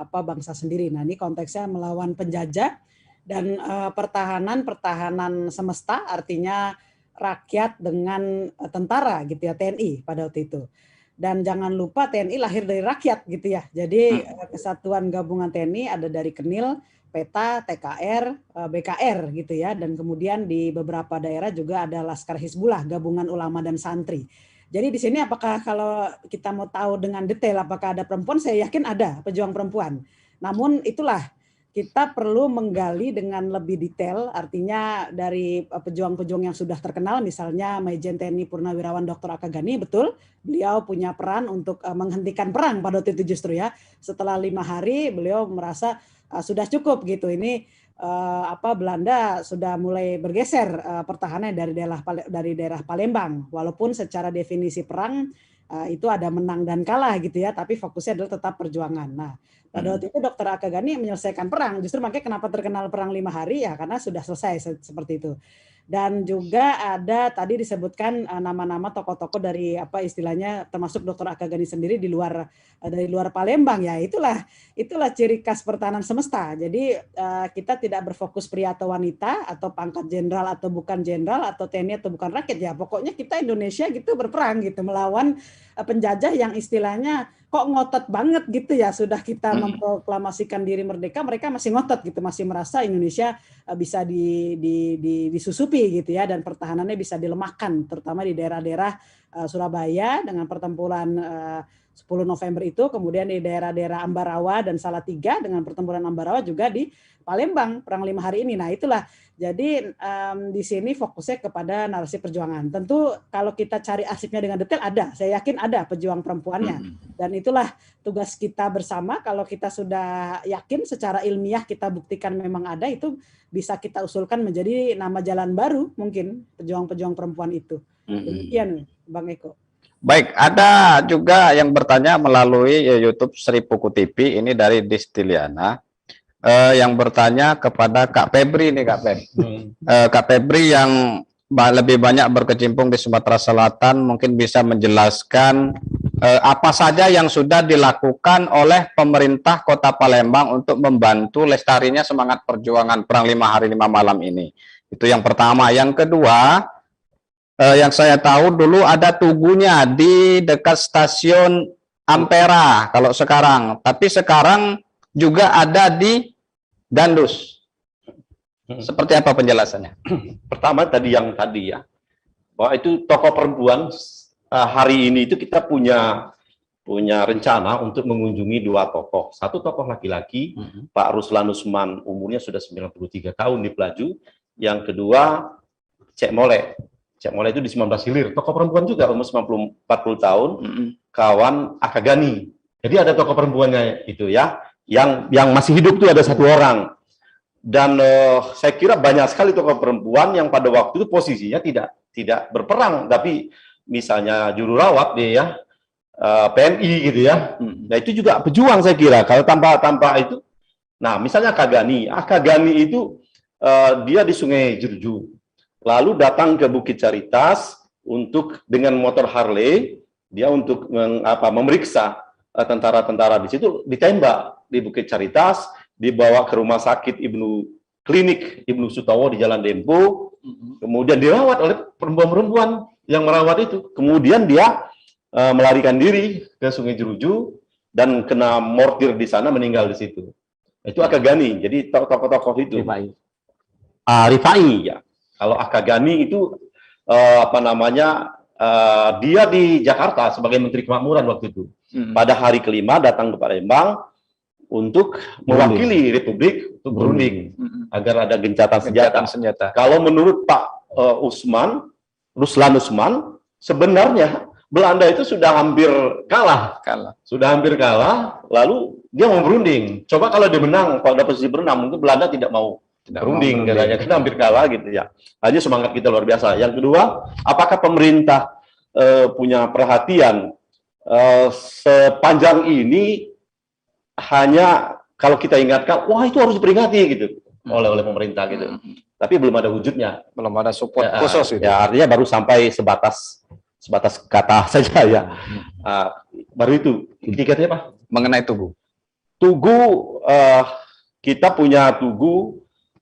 bangsa sendiri. Nah, ini konteksnya melawan penjajah dan pertahanan semesta, artinya rakyat dengan tentara gitu ya, TNI pada waktu itu. Dan jangan lupa TNI lahir dari rakyat gitu ya. Jadi Kesatuan Gabungan TNI ada dari Kenil, Peta, TKR, BKR gitu ya, dan kemudian di beberapa daerah juga ada Laskar Hizbullah, Gabungan Ulama dan Santri. Jadi di sini apakah kalau kita mau tahu dengan detail apakah ada perempuan, saya yakin ada pejuang perempuan. Namun itulah kita perlu menggali dengan lebih detail, artinya dari pejuang-pejuang yang sudah terkenal, misalnya Majen TNI Purnawirawan Dr. Akagani, betul, beliau punya peran untuk menghentikan perang pada waktu itu justru ya. Setelah 5 hari beliau merasa sudah cukup gitu. Ini Belanda sudah mulai bergeser pertahanan dari daerah Palembang. Walaupun secara definisi perang itu ada menang dan kalah gitu ya, tapi fokusnya adalah tetap perjuangan. Nah, pada waktu itu Dr. Akagani menyelesaikan perang. Justru makanya kenapa terkenal perang 5 hari ya karena sudah selesai seperti itu. Dan juga ada tadi disebutkan nama-nama tokoh-tokoh dari istilahnya termasuk Dr. Akagani sendiri dari luar Palembang ya. Itulah ciri khas pertahanan semesta. Jadi kita tidak berfokus pria atau wanita atau pangkat jenderal atau bukan jenderal atau TNI atau bukan rakyat ya. Pokoknya kita Indonesia gitu berperang gitu melawan penjajah yang istilahnya kok ngotot banget gitu ya, sudah kita memproklamasikan diri merdeka, mereka masih ngotot gitu, masih merasa Indonesia bisa disusupi gitu ya, dan pertahanannya bisa dilemahkan, terutama di daerah-daerah Surabaya dengan pertempuran 10 November itu, kemudian di daerah-daerah Ambarawa dan Salatiga dengan pertempuran Ambarawa, juga di Palembang perang 5 hari ini. Nah itulah, jadi di sini fokusnya kepada narasi perjuangan. Tentu kalau kita cari arsipnya dengan detail ada, saya yakin ada pejuang perempuannya. Dan itulah tugas kita bersama, kalau kita sudah yakin secara ilmiah kita buktikan memang ada, itu bisa kita usulkan menjadi nama jalan baru mungkin pejuang-pejuang perempuan itu. Demikian Bang Eko. Baik, ada juga yang bertanya melalui YouTube Sri Puku TV, ini dari Distiliana, yang bertanya kepada Kak Febri nih, Kak Feb. Kak Febri yang lebih banyak berkecimpung di Sumatera Selatan, mungkin bisa menjelaskan apa saja yang sudah dilakukan oleh pemerintah Kota Palembang untuk membantu lestarinya semangat perjuangan perang 5 hari 5 malam ini. Itu yang pertama. Yang kedua, yang saya tahu dulu ada tugunya di dekat stasiun Ampera kalau sekarang, tapi sekarang juga ada di Gandus. Seperti apa penjelasannya? Pertama tadi ya, bahwa itu tokoh perempuan hari ini itu kita punya rencana untuk mengunjungi 2 tokoh. Satu tokoh laki-laki, Pak Ruslan Usman, umurnya sudah 93 tahun di Pelaju. Yang kedua, Cek Mole. Cek Mole itu di 19 Hilir, tokoh perempuan juga umur 40 tahun, kawan Akagani. Jadi ada tokoh perempuannya itu ya, yang masih hidup itu ada 1 orang. Dan saya kira banyak sekali tokoh perempuan yang pada waktu itu posisinya tidak berperang, tapi misalnya juru rawat dia ya, PMI gitu ya. Nah itu juga pejuang saya kira. Kalau tanpa itu, nah misalnya Akagani itu dia di Sungai Jurju, lalu datang ke Bukit Caritas untuk dengan motor Harley, dia untuk memeriksa tentara-tentara di situ, ditembak di Bukit Caritas, dibawa ke rumah sakit klinik Ibnu Sutowo di Jalan Dempo, kemudian dirawat oleh perempuan-perempuan yang merawat itu, kemudian dia melarikan diri ke Sungai Jeruju dan kena mortir di sana, meninggal di situ. Itu Akagani. Jadi tokoh-tokoh itu. Rifai ya. Kalau Akagani itu dia di Jakarta sebagai Menteri Kemakmuran waktu itu. Pada hari kelima datang ke Palembang untuk mewakili Republik untuk berunding agar ada gencatan senjata. Kalau menurut Pak Ruslan Usman, sebenarnya Belanda itu sudah hampir kalah. Sudah hampir kalah, lalu dia mau berunding. Coba kalau dia menang, pada posisi berendam, mungkin Belanda tidak mau berunding, katanya, karena hampir kalah gitu ya. Hanya semangat kita luar biasa. Yang kedua, apakah pemerintah punya perhatian sepanjang ini? Hanya kalau kita ingatkan, wah itu harus diperingati gitu oleh pemerintah gitu. Tapi belum ada wujudnya, belum ada support khusus gitu. Ya, artinya baru sampai sebatas kata saja ya. Baru itu. Indikatornya apa? Mengenai Tugu. Kita punya Tugu,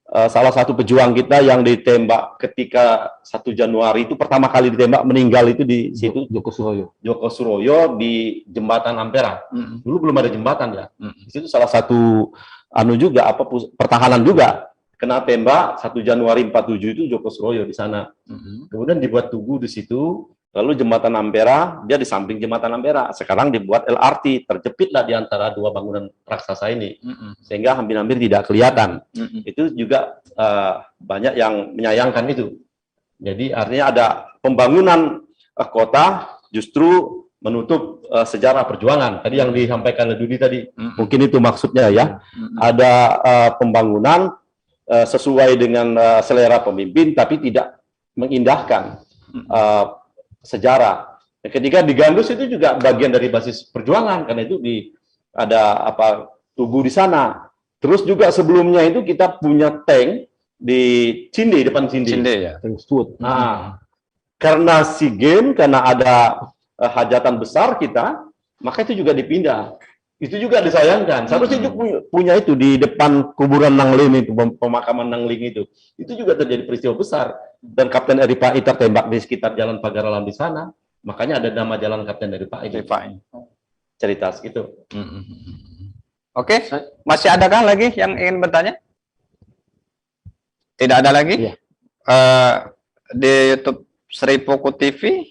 salah satu pejuang kita yang ditembak ketika 1 Januari itu pertama kali ditembak, meninggal itu di situ, Joko Suroyo di Jembatan Ampera. Dulu belum ada jembatan ya. Di situ salah satu pertahanan juga kena tembak 1 Januari 47 itu Joko Suroyo di sana. Kemudian dibuat Tugu di situ. Lalu Jembatan Ampera, dia di samping Jembatan Ampera. Sekarang dibuat LRT, terjepitlah di antara dua bangunan raksasa ini, sehingga hampir-hampir tidak kelihatan. Itu juga banyak yang menyayangkan itu. Jadi artinya ada pembangunan kota justru menutup sejarah perjuangan. Tadi yang disampaikan oleh Dudi tadi, mungkin itu maksudnya ya. Ada pembangunan sesuai dengan selera pemimpin, tapi tidak mengindahkan sejarah. Ketika digandus itu juga bagian dari basis perjuangan, karena itu ada Tugu di sana. Terus juga sebelumnya itu kita punya tank di Cinde, depan Cinde. Ya. Nah, karena SEA Games, karena ada hajatan besar kita, maka itu juga dipindah. Itu juga disayangkan. Seharusnya punya itu di depan kuburan Nangling itu, pemakaman Nangling itu. Itu juga terjadi peristiwa besar. Dan Kapten Eripai tertembak di sekitar Jalan Pagar Alam di sana. Makanya ada nama jalan Kapten Eripai. Cerita itu. Oke, masih adakah lagi yang ingin bertanya? Tidak ada lagi? Iya. Di YouTube Sri Puku TV?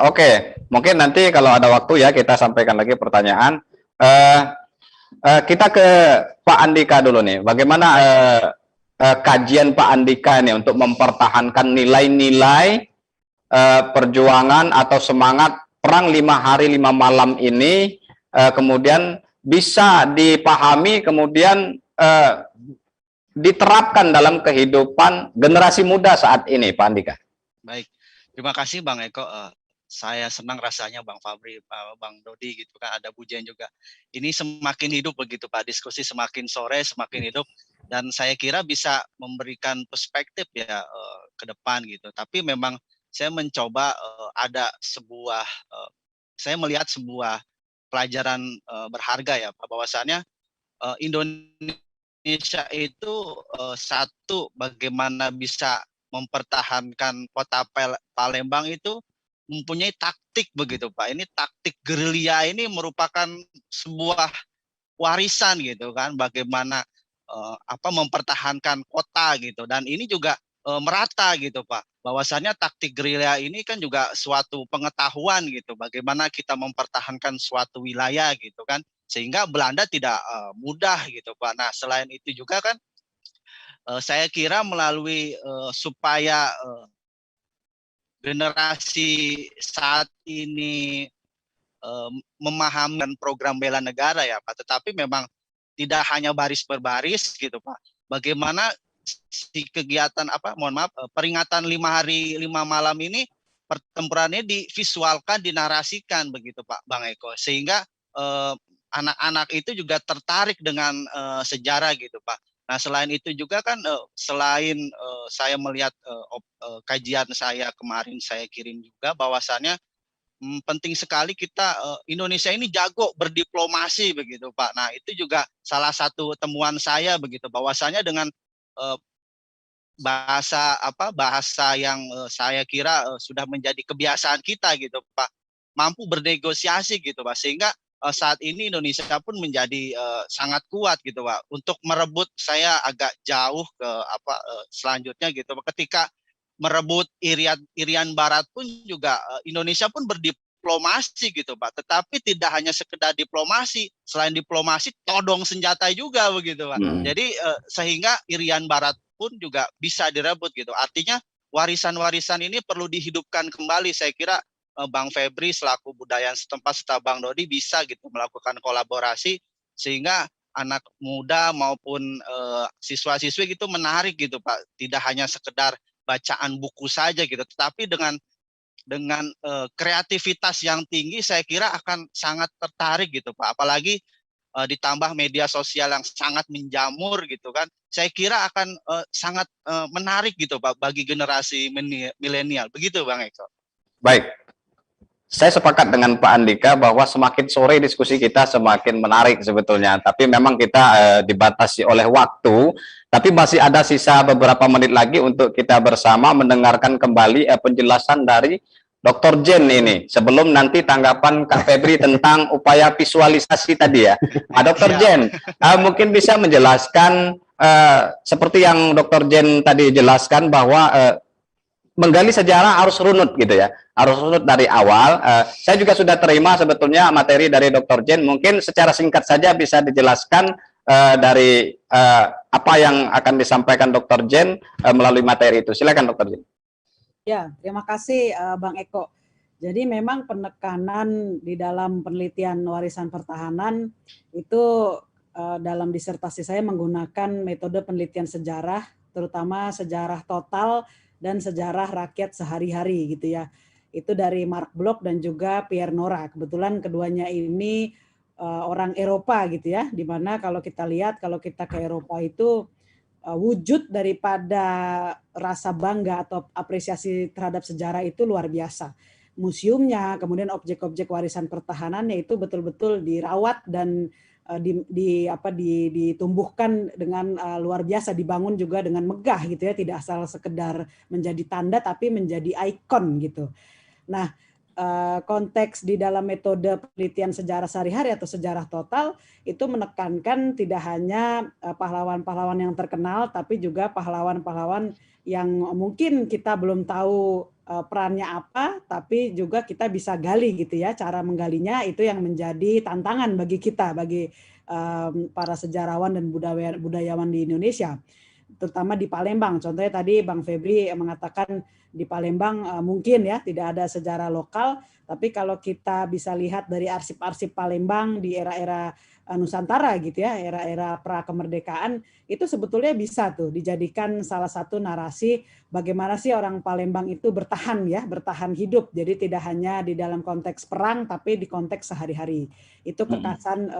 Oke, mungkin nanti kalau ada waktu ya kita sampaikan lagi pertanyaan. Kita ke Pak Andika dulu nih. Bagaimana kajian Pak Andika ini untuk mempertahankan nilai-nilai perjuangan atau semangat perang 5 hari 5 malam ini, kemudian bisa dipahami, kemudian diterapkan dalam kehidupan generasi muda saat ini, Pak Andika? Baik, terima kasih Bang Eko. Saya senang rasanya Bang Fabri, Bang Dodi gitu kan, ada Bujen juga. Ini semakin hidup begitu Pak, diskusi semakin sore semakin hidup, dan saya kira bisa memberikan perspektif ya ke depan gitu. Tapi memang saya mencoba saya melihat sebuah pelajaran berharga ya Pak, bahwasannya Indonesia itu satu, bagaimana bisa mempertahankan kota Palembang itu mempunyai taktik begitu Pak. Ini taktik gerilya ini merupakan sebuah warisan gitu kan, bagaimana mempertahankan kota gitu, dan ini juga merata gitu Pak, bahwasannya taktik gerilya ini kan juga suatu pengetahuan gitu, bagaimana kita mempertahankan suatu wilayah gitu kan, sehingga Belanda tidak mudah gitu Pak. Nah, selain itu juga kan saya kira melalui supaya generasi saat ini memahami program bela negara ya Pak, tetapi memang tidak hanya baris per baris gitu Pak. Bagaimana si kegiatan peringatan 5 hari 5 malam ini, pertempurannya divisualkan, dinarasikan begitu Pak Bang Eko, sehingga anak-anak itu juga tertarik dengan sejarah gitu Pak. Nah, selain itu juga kan selain saya melihat kajian saya kemarin saya kirim juga bahwasannya penting sekali kita Indonesia ini jago berdiplomasi begitu Pak. Nah, itu juga salah satu temuan saya begitu bahwasanya dengan eh, bahasa yang saya kira sudah menjadi kebiasaan kita gitu Pak, mampu bernegosiasi gitu Pak, sehingga saat ini Indonesia pun menjadi sangat kuat gitu Pak untuk merebut. Saya agak jauh ke selanjutnya gitu Pak, ketika merebut Irian Barat pun juga Indonesia pun berdiplomasi gitu Pak, tetapi tidak hanya sekedar diplomasi, selain diplomasi todong senjata juga begitu Pak. Jadi sehingga Irian Barat pun juga bisa direbut gitu. Artinya warisan-warisan ini perlu dihidupkan kembali. Saya kira Bang Febri selaku budaya setempat serta Bang Dodi bisa gitu melakukan kolaborasi sehingga anak muda maupun siswa-siswi gitu menarik gitu Pak. Tidak hanya sekedar bacaan buku saja gitu, tetapi dengan kreativitas yang tinggi saya kira akan sangat tertarik gitu Pak. Apalagi ditambah media sosial yang sangat menjamur gitu kan, saya kira akan sangat menarik gitu Pak bagi generasi milenial. Begitu Bang Eko. Baik, saya sepakat dengan Pak Andika bahwa semakin sore diskusi kita semakin menarik sebetulnya. Tapi memang kita dibatasi oleh waktu. Tapi masih ada sisa beberapa menit lagi untuk kita bersama mendengarkan kembali penjelasan dari Dr. Jen ini, sebelum nanti tanggapan Kak Febri tentang upaya visualisasi tadi ya. Nah, Dr. Jen, mungkin bisa menjelaskan seperti yang Dr. Jen tadi jelaskan bahwa menggali sejarah harus runut gitu ya, harus runut dari awal. Saya juga sudah terima sebetulnya materi dari Dr. Jen, mungkin secara singkat saja bisa dijelaskan dari apa yang akan disampaikan Dr. Jen melalui materi itu. Silakan Dr. Jen. Ya, terima kasih Bang Eko. Jadi memang penekanan di dalam penelitian warisan pertahanan itu dalam disertasi saya menggunakan metode penelitian sejarah, terutama sejarah total dan sejarah rakyat sehari-hari gitu ya. Itu dari Mark Bloch dan juga Pierre Nora. Kebetulan keduanya ini orang Eropa gitu ya, di mana kalau kita lihat kalau kita ke Eropa itu wujud daripada rasa bangga atau apresiasi terhadap sejarah itu luar biasa. Museumnya, kemudian objek-objek warisan pertahanannya itu betul-betul dirawat dan ditumbuhkan dengan luar biasa, dibangun juga dengan megah gitu ya, tidak asal sekedar menjadi tanda tapi menjadi ikon gitu. Nah, konteks di dalam metode penelitian sejarah sehari-hari atau sejarah total itu menekankan tidak hanya pahlawan-pahlawan yang terkenal, tapi juga pahlawan-pahlawan yang mungkin kita belum tahu perannya apa, tapi juga kita bisa gali gitu ya. Cara menggalinya itu yang menjadi tantangan bagi kita, bagi para sejarawan dan budayawan di Indonesia, terutama di Palembang. Contohnya tadi Bang Febri mengatakan di Palembang mungkin ya tidak ada sejarah lokal, tapi kalau kita bisa lihat dari arsip-arsip Palembang di era-era Nusantara gitu ya, era-era pra kemerdekaan, itu sebetulnya bisa tuh dijadikan salah satu narasi bagaimana sih orang Palembang itu bertahan ya, bertahan hidup. Jadi tidak hanya di dalam konteks perang tapi di konteks sehari-hari. Itu kekasan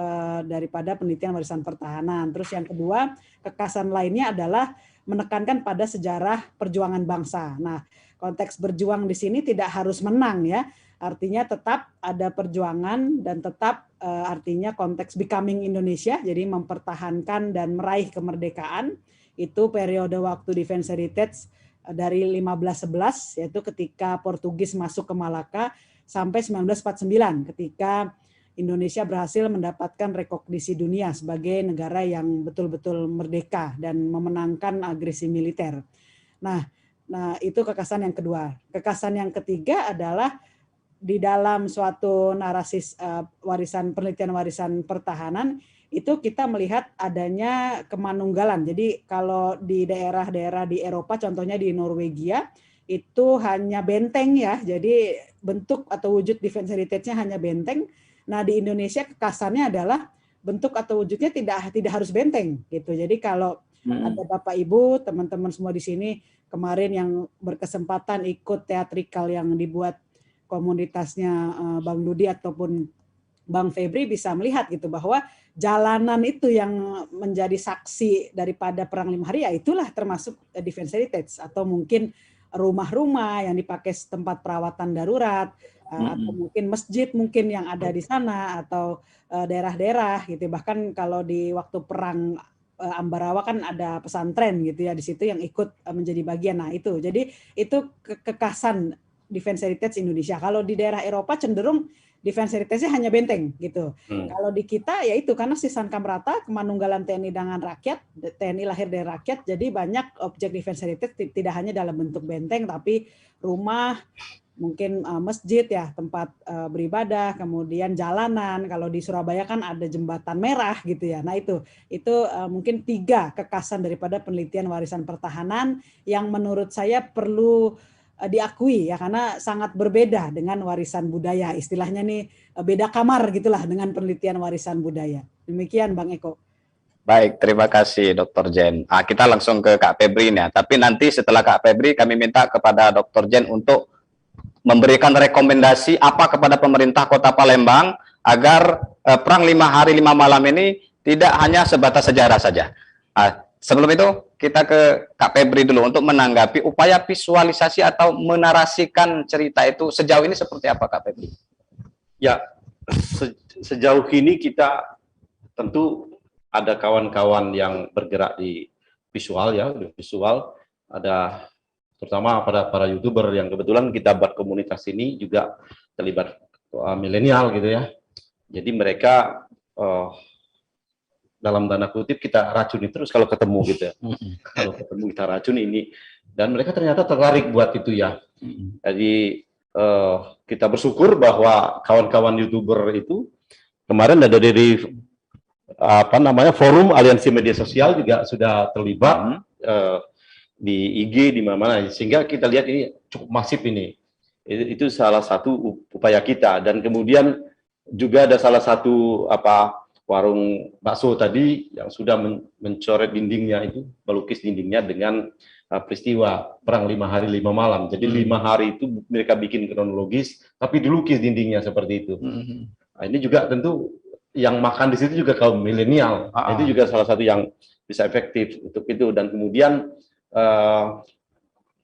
daripada penelitian warisan pertahanan. Terus yang kedua, kekasan lainnya adalah menekankan pada sejarah perjuangan bangsa. Nah, konteks berjuang di sini tidak harus menang ya. Artinya tetap ada perjuangan dan tetap artinya konteks becoming Indonesia, jadi mempertahankan dan meraih kemerdekaan. Itu periode waktu Defense Heritage dari 1511, yaitu ketika Portugis masuk ke Malaka, sampai 1949 ketika Indonesia berhasil mendapatkan rekognisi dunia sebagai negara yang betul-betul merdeka dan memenangkan agresi militer. Nah, itu kekasan yang kedua. Kekasan yang ketiga adalah di dalam suatu narasi penelitian warisan pertahanan itu kita melihat adanya kemanunggalan. Jadi kalau di daerah-daerah di Eropa, contohnya di Norwegia, itu hanya benteng ya. Jadi bentuk atau wujud defense heritage-nya hanya benteng. Nah, di Indonesia kekasannya adalah bentuk atau wujudnya tidak harus benteng gitu. Jadi kalau ada Bapak Ibu, teman-teman semua di sini kemarin yang berkesempatan ikut teatrikal yang dibuat komunitasnya Bang Dudi ataupun Bang Febri bisa melihat gitu bahwa jalanan itu yang menjadi saksi daripada Perang 5 Hari, ya itulah termasuk defense heritage, atau mungkin rumah-rumah yang dipakai tempat perawatan darurat, atau mungkin masjid mungkin yang ada di sana, atau daerah-daerah gitu. Bahkan kalau di waktu perang Ambarawa kan ada pesantren gitu ya di situ yang ikut menjadi bagian. Nah itu, jadi itu kekhasan defense heritage Indonesia. Kalau di daerah Eropa cenderung defense heritage-nya hanya benteng gitu. Kalau di kita ya itu karena Sisan Kamrata, kemanunggalan TNI dengan rakyat, TNI lahir dari rakyat, jadi banyak objek defense heritage tidak hanya dalam bentuk benteng, tapi rumah, mungkin masjid ya, tempat beribadah, kemudian jalanan. Kalau di Surabaya kan ada jembatan merah gitu ya. Nah itu mungkin 3 kekhasan daripada penelitian warisan pertahanan yang menurut saya perlu diakui ya, karena sangat berbeda dengan warisan budaya. Istilahnya nih beda kamar gitulah dengan penelitian warisan budaya. Demikian Bang Eko. Baik, terima kasih Dr. Jen. Kita langsung ke Kak Febri ya. Tapi nanti setelah Kak Febri kami minta kepada Dr. Jen untuk memberikan rekomendasi apa kepada pemerintah Kota Palembang agar Perang 5 Hari 5 Malam ini tidak hanya sebatas sejarah saja. Sebelum itu kita ke Kak Febri dulu untuk menanggapi upaya visualisasi atau menarasikan cerita itu sejauh ini seperti apa Kak Febri? Ya, sejauh ini kita tentu ada kawan-kawan yang bergerak di visual ya, di visual ada terutama pada para YouTuber yang kebetulan kita buat komunitas ini juga terlibat milenial gitu ya. Jadi mereka dalam tanda kutip kita racuni terus kalau ketemu gitu ya. Kalau ketemu kita racuni ini, dan mereka ternyata tertarik buat itu ya. Jadi kita bersyukur bahwa kawan-kawan YouTuber itu kemarin ada dari forum aliansi media sosial juga sudah terlibat di IG di mana-mana, sehingga kita lihat ini cukup masif ini. Itu salah satu upaya kita. Dan kemudian juga ada salah satu warung bakso tadi yang sudah mencoret dindingnya itu, melukis dindingnya dengan peristiwa Perang 5 Hari 5 Malam. Jadi 5 hari itu mereka bikin kronologis, tapi dilukis dindingnya seperti itu. Nah, ini juga tentu yang makan di situ juga kaum milenial. Itu juga salah satu yang bisa efektif untuk itu. Dan kemudian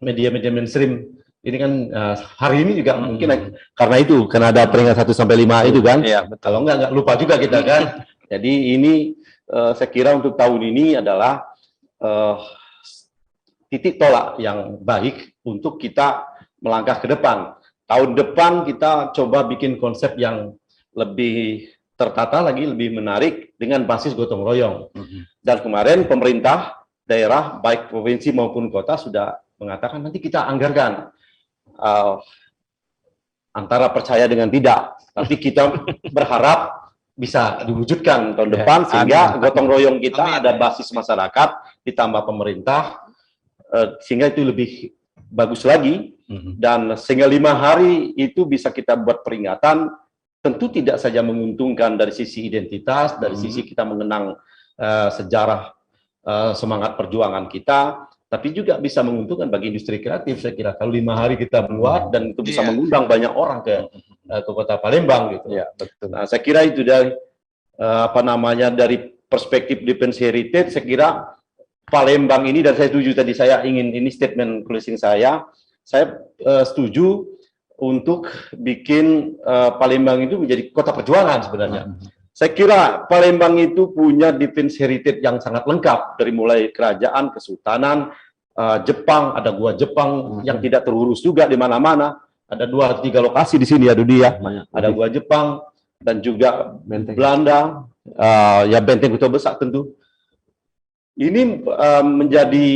media-media mainstream ini kan hari ini juga mungkin karena ada peringkat 1 sampai 5 itu kan. Iya, betul. Kalau nggak lupa juga kita kan. Jadi ini saya kira untuk tahun ini adalah titik tolak yang baik untuk kita melangkah ke depan. Tahun depan kita coba bikin konsep yang lebih tertata lagi, lebih menarik dengan basis gotong royong. Dan kemarin pemerintah daerah, baik provinsi maupun kota sudah mengatakan nanti kita anggarkan antara percaya dengan tidak. Tapi kita berharap bisa diwujudkan tahun depan sehingga gotong royong kita ada basis masyarakat ditambah pemerintah sehingga itu lebih bagus lagi. Dan sehingga 5 hari itu bisa kita buat peringatan, tentu tidak saja menguntungkan dari sisi identitas, dari sisi kita mengenang sejarah semangat perjuangan kita, tapi juga bisa menguntungkan bagi industri kreatif. Saya kira kalau 5 hari kita buat dan itu bisa mengundang banyak orang ke Kota Palembang gitu. Ya, betul. Nah, saya kira itu dari dari perspektif defense heritage, saya kira Palembang ini, dan saya setuju tadi saya ingin ini statement closing saya setuju untuk bikin Palembang itu menjadi kota perjuangan sebenarnya. Saya kira Palembang itu punya defense heritage yang sangat lengkap, dari mulai kerajaan, kesultanan, Jepang, ada gua Jepang yang tidak terurus juga di mana-mana. Ada 2-3 lokasi di sini ya, Dudi ya. Ada gua Jepang dan juga benteng Belanda, ya benteng Kota Besar tentu. Ini menjadi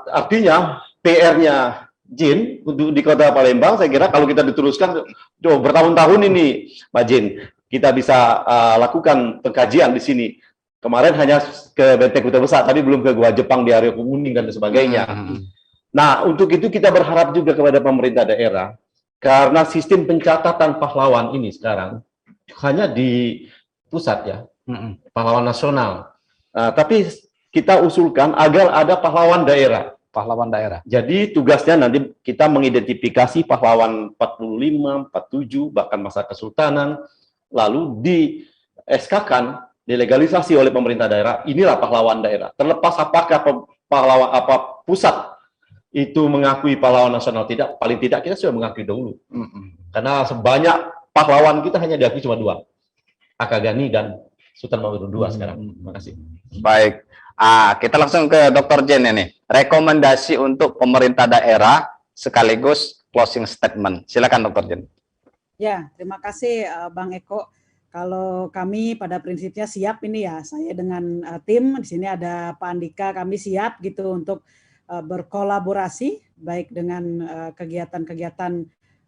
artinya PR-nya Jin untuk di Kota Palembang. Saya kira kalau kita diteruskan bertahun-tahun ini, Pak Jin, kita bisa lakukan pengkajian di sini. Kemarin hanya ke benteng Kota Besar, tapi belum ke gua Jepang di area Kuning dan sebagainya. Nah, untuk itu kita berharap juga kepada pemerintah daerah, karena sistem pencatatan pahlawan ini sekarang hanya di pusat ya, pahlawan nasional. Tapi kita usulkan agar ada pahlawan daerah. Pahlawan daerah. Jadi tugasnya nanti kita mengidentifikasi pahlawan 45, 47, bahkan masa kesultanan, lalu di SK-kan, dilegalisasi oleh pemerintah daerah, inilah pahlawan daerah. Terlepas apakah pahlawan pusat itu mengakui pahlawan nasional tidak, paling tidak kita sudah mengakui dahulu. Karena sebanyak pahlawan kita hanya diakui cuma 2, Akagani dan Sultan Mahmud II sekarang. Terima kasih. Baik, kita langsung ke Dr. Jen ini. Rekomendasi untuk pemerintah daerah sekaligus closing statement. Silakan Dr. Jen. Ya, terima kasih Bang Eko. Kalau kami pada prinsipnya siap ini ya, saya dengan tim di sini ada Pak Andika, kami siap gitu untuk berkolaborasi baik dengan kegiatan-kegiatan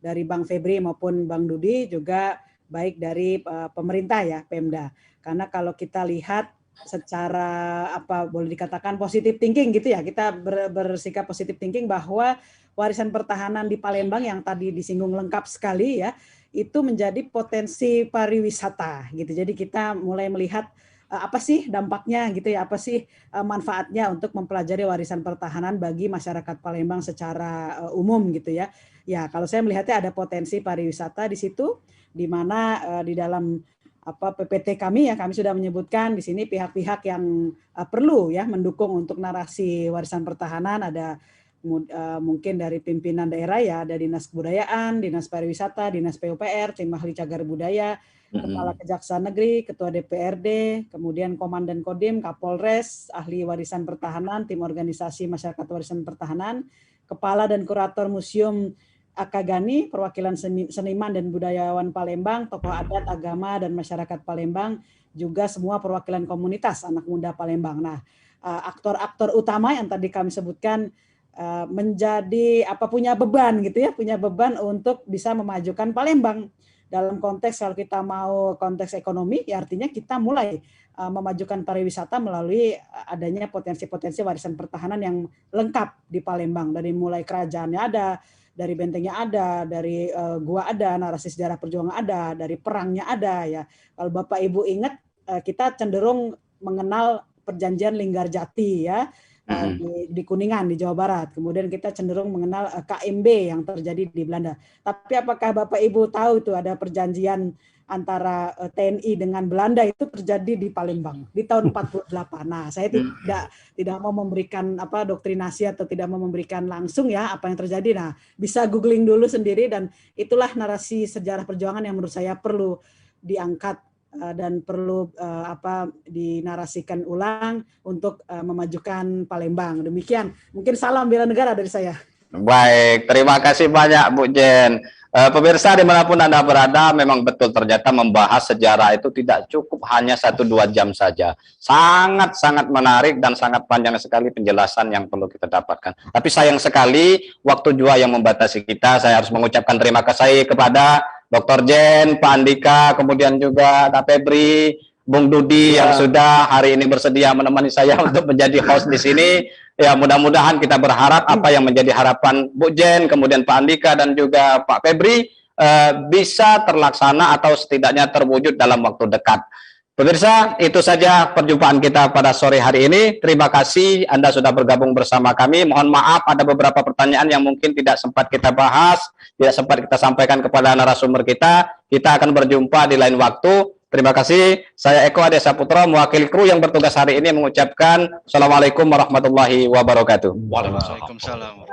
dari Bang Febri maupun Bang Dudi, juga baik dari pemerintah ya, Pemda. Karena kalau kita lihat secara boleh dikatakan positive thinking gitu ya, kita bersikap positive thinking bahwa warisan pertahanan di Palembang yang tadi disinggung lengkap sekali ya, itu menjadi potensi pariwisata gitu. Jadi kita mulai melihat apa sih dampaknya gitu ya, apa sih manfaatnya untuk mempelajari warisan pertahanan bagi masyarakat Palembang secara umum gitu ya. Ya, kalau saya melihatnya ada potensi pariwisata di situ, di mana di dalam PPT kami ya, kami sudah menyebutkan di sini pihak-pihak yang perlu ya mendukung untuk narasi warisan pertahanan. Ada mungkin dari pimpinan daerah ya, ada Dinas Kebudayaan, Dinas Pariwisata, Dinas PUPR, Tim Ahli Cagar Budaya, Kepala Kejaksaan Negeri, Ketua DPRD, kemudian Komandan Kodim, Kapolres, Ahli Warisan Pertahanan, Tim Organisasi Masyarakat Warisan Pertahanan, Kepala dan Kurator Museum Akagani, perwakilan seniman dan budayawan Palembang, tokoh adat, agama, dan masyarakat Palembang, juga semua perwakilan komunitas anak muda Palembang. Nah, aktor-aktor utama yang tadi kami sebutkan menjadi punya beban gitu ya, punya beban untuk bisa memajukan Palembang dalam konteks, kalau kita mau konteks ekonomi ya artinya kita mulai memajukan pariwisata melalui adanya potensi-potensi warisan pertahanan yang lengkap di Palembang, dari mulai kerajaannya ada, dari bentengnya ada, dari gua ada, narasi sejarah perjuangan ada, dari perangnya ada ya. Kalau Bapak Ibu ingat, kita cenderung mengenal perjanjian Linggarjati ya, di Kuningan di Jawa Barat. Kemudian kita cenderung mengenal KMB yang terjadi di Belanda. Tapi apakah Bapak Ibu tahu itu ada perjanjian antara TNI dengan Belanda itu terjadi di Palembang di tahun 48. Nah, saya tidak mau memberikan doktrinasi atau tidak mau memberikan langsung ya apa yang terjadi. Nah, bisa googling dulu sendiri, dan itulah narasi sejarah perjuangan yang menurut saya perlu diangkat dan perlu dinarasikan ulang untuk memajukan Palembang. Demikian, mungkin salam bela negara dari saya. Baik, terima kasih banyak Bu Jen. Pemirsa dimanapun Anda berada, memang betul ternyata membahas sejarah itu tidak cukup hanya 1-2 jam saja. Sangat-sangat menarik dan sangat panjang sekali penjelasan yang perlu kita dapatkan. Tapi sayang sekali waktu juga yang membatasi kita. Saya harus mengucapkan terima kasih kepada Dr. Jen, Pak Andika, kemudian juga Kak Febri, Bung Dudi yang sudah hari ini bersedia menemani saya untuk menjadi host di sini. Ya, mudah-mudahan kita berharap apa yang menjadi harapan Bu Jen, kemudian Pak Andika dan juga Pak Febri bisa terlaksana atau setidaknya terwujud dalam waktu dekat. Pemirsa, itu saja perjumpaan kita pada sore hari ini. Terima kasih Anda sudah bergabung bersama kami. Mohon maaf ada beberapa pertanyaan yang mungkin tidak sempat kita bahas, tidak sempat kita sampaikan kepada narasumber kita. Kita akan berjumpa di lain waktu. Terima kasih. Saya Eko Ade Saputra, mewakili kru yang bertugas hari ini mengucapkan Assalamualaikum warahmatullahi wabarakatuh. Waalaikumsalam.